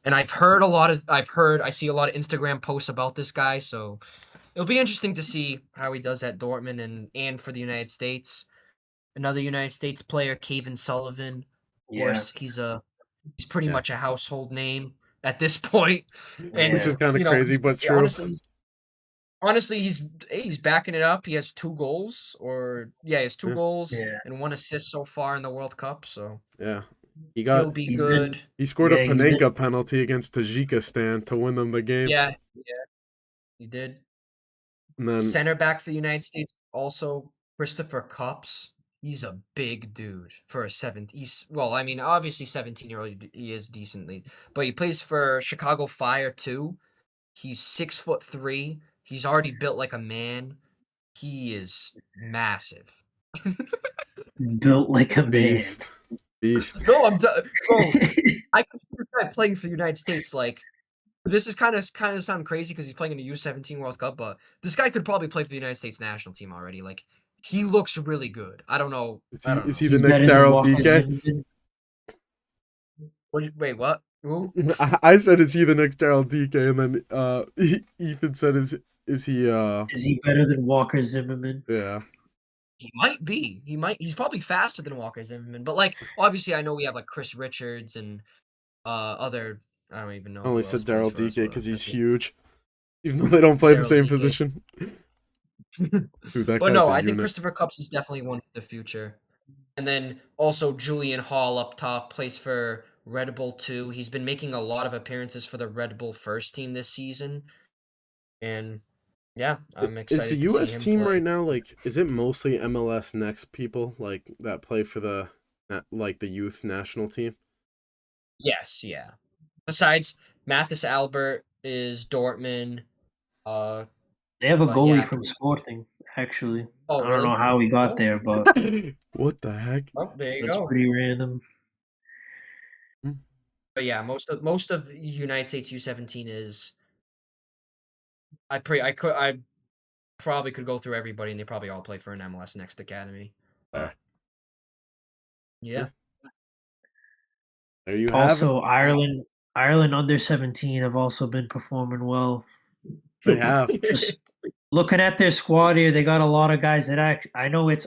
[SPEAKER 1] And I see a lot of Instagram posts about this guy, so it'll be interesting to see how he does at Dortmund and for the United States. Another United States player, Caven Sullivan. Of
[SPEAKER 3] yeah,
[SPEAKER 1] course, he's pretty
[SPEAKER 2] Yeah,
[SPEAKER 1] much a household name at this point.
[SPEAKER 2] which
[SPEAKER 1] And
[SPEAKER 2] is
[SPEAKER 3] yeah.
[SPEAKER 2] kind of crazy, but true.
[SPEAKER 1] honestly he's backing it up. He has 2 goals, or yeah, he has two
[SPEAKER 2] Yeah,
[SPEAKER 1] goals
[SPEAKER 3] Yeah,
[SPEAKER 1] and 1 assist so far in the World Cup. So
[SPEAKER 2] yeah.
[SPEAKER 1] he'll be
[SPEAKER 3] he's been
[SPEAKER 1] good.
[SPEAKER 2] He scored a
[SPEAKER 3] yeah, he's been
[SPEAKER 2] Panenka penalty against Tajikistan to win them the game,
[SPEAKER 1] Yeah, yeah, he did.
[SPEAKER 2] and then
[SPEAKER 1] Center back for the United States, also Christopher Cups. He's a big dude for a 17. He's well, I mean, obviously 17-year-old. He is decently, but he plays for Chicago Fire too. He's 6'3". He's already built like a man. He is massive.
[SPEAKER 3] built like a man.
[SPEAKER 2] beast, beast.
[SPEAKER 1] No, bro. I can see this guy playing for the United States. Like this is kind of sound crazy because he's playing in the U17 World Cup, but this guy could probably play for the United States national team already. Like he looks really good. I don't know. I don't
[SPEAKER 2] Is
[SPEAKER 1] know.
[SPEAKER 2] he the
[SPEAKER 3] He's
[SPEAKER 2] next
[SPEAKER 3] better than
[SPEAKER 2] Daryl
[SPEAKER 3] Walker
[SPEAKER 2] DK?
[SPEAKER 3] Zimmerman.
[SPEAKER 1] Wait, what? Who?
[SPEAKER 2] I said is he the next Daryl DK, and then Ethan said is he
[SPEAKER 3] Is he better than Walker Zimmerman?
[SPEAKER 2] yeah.
[SPEAKER 1] He might be. He might. He's probably faster than Walker Zimmerman. But like, obviously, I know we have like Chris Richards and other. I don't even
[SPEAKER 2] I
[SPEAKER 1] know
[SPEAKER 2] only
[SPEAKER 1] who else
[SPEAKER 2] said
[SPEAKER 1] plays
[SPEAKER 2] Daryl
[SPEAKER 1] for us.
[SPEAKER 2] DK
[SPEAKER 1] But
[SPEAKER 2] because he's huge, even though they don't play the
[SPEAKER 1] Daryl
[SPEAKER 2] same
[SPEAKER 1] DK.
[SPEAKER 2] position. Dude, that
[SPEAKER 1] But
[SPEAKER 2] guy's
[SPEAKER 1] no,
[SPEAKER 2] a
[SPEAKER 1] I think
[SPEAKER 2] unit.
[SPEAKER 1] Christopher Cups is definitely one for the future. And then also Julian Hall up top plays for Red Bull 2. He's been making a lot of appearances for the Red Bull first team this season. And yeah, I'm
[SPEAKER 2] Is the
[SPEAKER 1] excited to see
[SPEAKER 2] U.S.
[SPEAKER 1] him
[SPEAKER 2] team right
[SPEAKER 1] play.
[SPEAKER 2] now like? Is it mostly MLS Next people like that play for the like the youth national team?
[SPEAKER 1] Yes, yeah. Besides, Mathis Albert is Dortmund. Uh,
[SPEAKER 3] They have a
[SPEAKER 1] But
[SPEAKER 3] goalie
[SPEAKER 1] yeah.
[SPEAKER 3] from Sporting, actually.
[SPEAKER 1] Oh,
[SPEAKER 3] I don't
[SPEAKER 1] really?
[SPEAKER 3] know how he got
[SPEAKER 1] Oh.
[SPEAKER 3] there, but
[SPEAKER 2] What the heck?
[SPEAKER 1] Oh, there you
[SPEAKER 3] that's
[SPEAKER 1] go.
[SPEAKER 3] pretty random.
[SPEAKER 1] But yeah, most of United States U17 is I probably could go through everybody and they probably all play for an MLS Next Academy. But yeah.
[SPEAKER 2] There you have it.
[SPEAKER 3] Also, Ireland under 17 have also been performing well.
[SPEAKER 2] They have.
[SPEAKER 3] Just looking at their squad here, they got a lot of guys that I know it's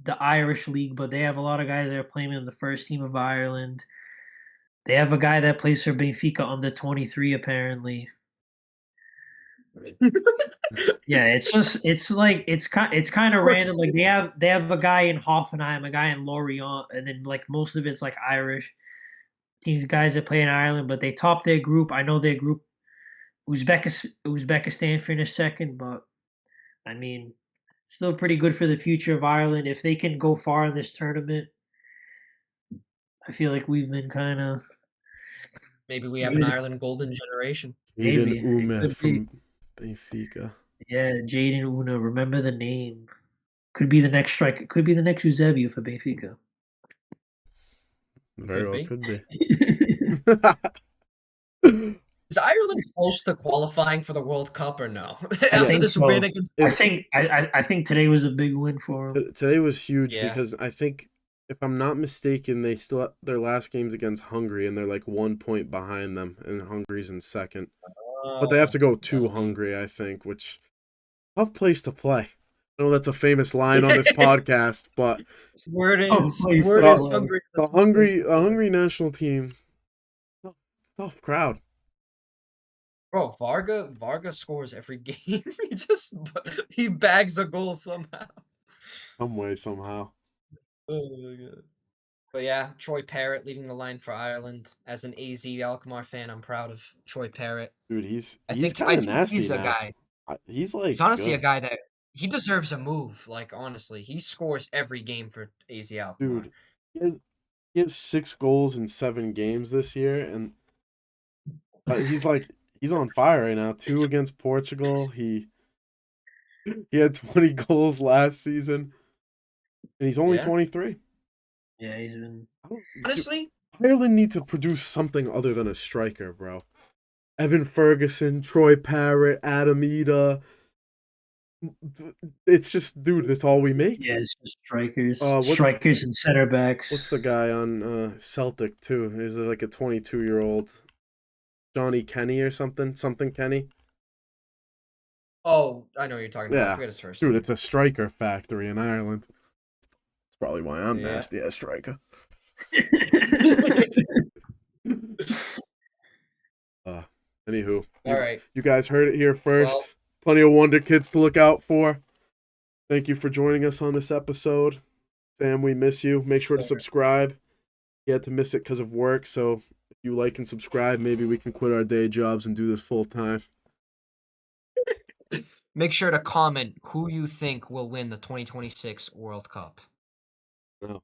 [SPEAKER 3] the Irish league, but they have a lot of guys that are playing in the first team of Ireland. They have a guy that plays for Benfica under 23 apparently. Yeah, it's kind of random. Like they have a guy in Hoffenheim, a guy in Lorient, and then like most of it's like Irish teams, guys that play in Ireland, but they top their group. I know their group Uzbekistan finished second, but I mean, still pretty good for the future of Ireland. If they can go far in this tournament, I feel like we've been kind of
[SPEAKER 1] Maybe we have an Ireland golden generation.
[SPEAKER 2] Aiden
[SPEAKER 3] maybe it
[SPEAKER 2] Ume
[SPEAKER 3] could be.
[SPEAKER 2] from Benfica.
[SPEAKER 3] Yeah, Jaden Una. Remember the name. Could be the next striker. Could be the next Eusebio for Benfica.
[SPEAKER 2] Very well could be.
[SPEAKER 1] Is Ireland close to qualifying for the World Cup or no?
[SPEAKER 3] I
[SPEAKER 1] After
[SPEAKER 3] think
[SPEAKER 1] this
[SPEAKER 3] so.
[SPEAKER 1] win against
[SPEAKER 3] I think today was a big win for them.
[SPEAKER 2] Today was huge
[SPEAKER 1] Yeah.
[SPEAKER 2] because I think, if I'm not mistaken, they still their last game's against Hungary and they're like 1 point behind them, and Hungary's in second. But they have to go to Hungary, I think, which tough place to play. I know that's a famous line on this podcast, but
[SPEAKER 1] word is
[SPEAKER 2] the
[SPEAKER 1] Hungary.
[SPEAKER 2] Hungary national team, tough crowd.
[SPEAKER 1] Bro, Varga scores every game. He bags a goal somehow.
[SPEAKER 2] Some way, somehow.
[SPEAKER 1] Oh my god. But yeah, Troy Parrott leading the line for Ireland. As an AZ Alkmaar fan, I'm proud of Troy Parrott.
[SPEAKER 2] Dude, he's
[SPEAKER 1] I
[SPEAKER 2] kind
[SPEAKER 1] think
[SPEAKER 2] of nasty
[SPEAKER 1] he's a
[SPEAKER 2] now.
[SPEAKER 1] guy.
[SPEAKER 2] He's like
[SPEAKER 1] He's honestly
[SPEAKER 2] good.
[SPEAKER 1] a guy that he deserves a move. Like honestly, he scores every game for AZ Alkmaar.
[SPEAKER 2] Dude, he has 6 goals in 7 games this year, and he's on fire right now. 2 against Portugal. He had 20 goals last season, and he's only 23.
[SPEAKER 3] Yeah, he's been.
[SPEAKER 1] Honestly,
[SPEAKER 2] Ireland need to produce something other than a striker, bro. Evan Ferguson, Troy Parrott, Adam Ida. It's just, dude, that's all we make.
[SPEAKER 3] Yeah, it's just strikers,
[SPEAKER 2] What-
[SPEAKER 3] and center backs.
[SPEAKER 2] What's the guy on Celtic too? Is it like a 22-year-old Johnny Kenny or something? Something Kenny?
[SPEAKER 1] oh, I know what you're talking about. I
[SPEAKER 2] Yeah,
[SPEAKER 1] forget his first
[SPEAKER 2] dude,
[SPEAKER 1] name.
[SPEAKER 2] it's a striker factory in Ireland. That's probably why I'm
[SPEAKER 1] Yeah.
[SPEAKER 2] nasty as striker. Anywho,
[SPEAKER 1] All right.
[SPEAKER 2] you guys heard it here first. Plenty of Wonderkids to look out for. Thank you for joining us on this episode. Sam, we miss you. Make sure to subscribe. You had to miss it because of work, so if you like and subscribe, maybe we can quit our day jobs and do this full time.
[SPEAKER 1] Make sure to comment who you think will win the 2026 World Cup.
[SPEAKER 2] No.